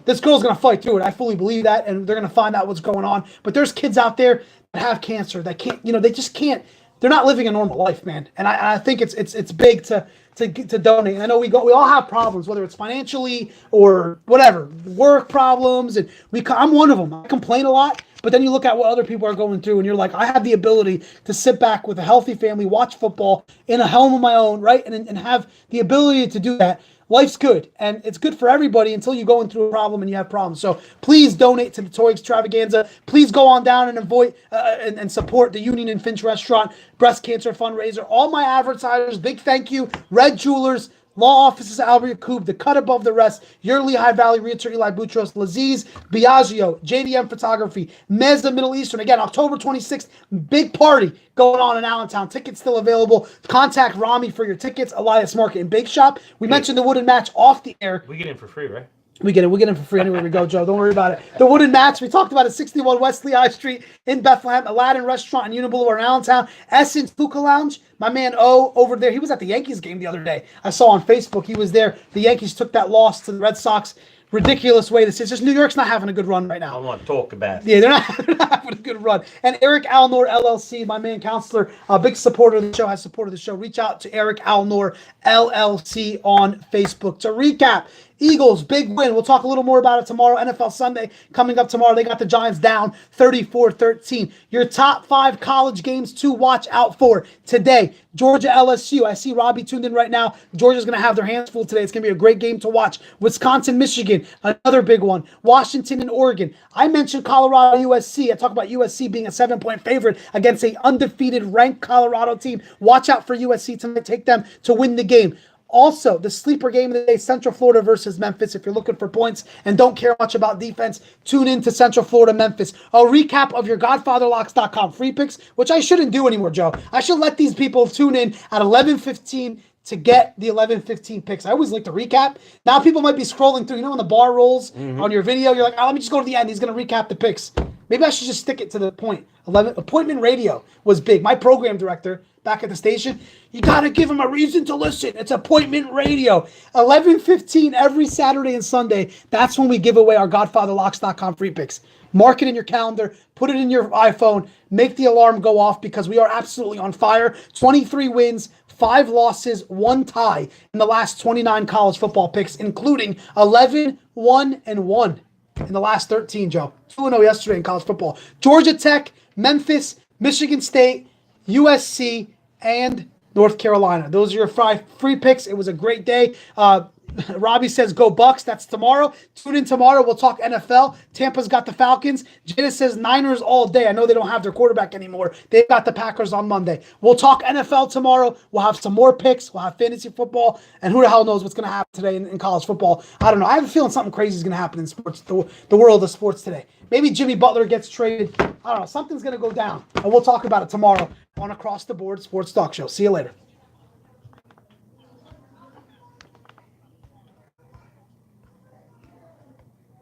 this girl's going to fight through it. I fully believe that, and they're going to find out what's going on. But there's kids out there that have cancer that can't, they just can't. They're not living a normal life, man. And I think it's big to to donate. And I know we all have problems, whether it's financially or whatever, work problems, and I'm one of them. I complain a lot, but then you look at what other people are going through, and you're like, I have the ability to sit back with a healthy family, watch football in a home of my own, right, and have the ability to do that. Life's good, and it's good for everybody until you're going through a problem and you have problems. So please donate to the Toy Extravaganza. Please go on down and avoid and support the Union and Finch Restaurant breast cancer fundraiser. All my advertisers, big thank you. Red Jewelers, Law Offices Albert Yakub, The Cut Above the Rest, your Lehigh Valley Realtor Eli Boutros, Laziz, Biagio, JDM Photography, Mezza Middle Eastern. Again, October 26th, big party going on in Allentown. Tickets still available. Contact Rami for your tickets. Elias Market and Bake Shop. We mentioned the Wooden Match off the air. We get in for free, right? We get in for free anywhere we go, Joe. Don't worry about it. The Wooden Match, we talked about it, 61 West Lehigh Street in Bethlehem, Aladdin Restaurant and Union Boulevard in Allentown, Essence Hookah Lounge. My man O over there, he was at the Yankees game the other day. I saw on Facebook he was there. The Yankees took that loss to the Red Sox. Ridiculous way to say. It's just New York's not having a good run right now. I want to talk about it. Yeah, they're not having a good run. And Eric Alnor LLC, my man counselor, a big supporter of the show, has supported the show. Reach out to Eric Alnor LLC on Facebook. To recap, Eagles, big win. We'll talk a little more about it tomorrow. NFL Sunday coming up tomorrow. They got the Giants down 34-13. Your top 5 college games to watch out for today. Georgia LSU. I see Robbie tuned in right now. Georgia's going to have their hands full today. It's going to be a great game to watch. Wisconsin, Michigan, another big one. Washington and Oregon. I mentioned Colorado, USC. I talk about USC being a 7-point favorite against an undefeated ranked Colorado team. Watch out for USC tonight. Take them to win the game. Also, the sleeper game of the day, Central Florida versus Memphis. If you're looking for points and don't care much about defense, tune in to Central Florida, Memphis. A recap of your GodfatherLocks.com free picks, which I shouldn't do anymore, Joe. I should let these people tune in at 11:15 to get the 11:15 picks. I always like to recap. Now people might be scrolling through, when the bar rolls on your video, you're like, oh, let me just go to the end. He's going to recap the picks. Maybe I should just stick it to the point. Appointment radio was big. My program director back at the station, you got to give him a reason to listen. It's appointment radio. 11:15 every Saturday and Sunday. That's when we give away our GodfatherLocks.com free picks. Mark it in your calendar. Put it in your iPhone. Make the alarm go off because we are absolutely on fire. 23 wins, 5 losses, 1 tie in the last 29 college football picks, including 11, 1, and 1 in the last 13, Joe. 2-0 yesterday in college football. Georgia Tech, Memphis, Michigan State, USC, and North Carolina. Those are your 5 free picks. It was a great day. Robbie says, go Bucks. That's tomorrow. Tune in tomorrow. We'll talk NFL. Tampa's got the Falcons. Jada says Niners all day. I know they don't have their quarterback anymore. They've got the Packers on Monday. We'll talk NFL tomorrow. We'll have some more picks. We'll have fantasy football. And who the hell knows what's going to happen today in college football. I don't know. I have a feeling something crazy is going to happen in sports, the world of sports today. Maybe Jimmy Butler gets traded. I don't know. Something's going to go down. And we'll talk about it tomorrow on Across the Board Sports Talk Show. See you later.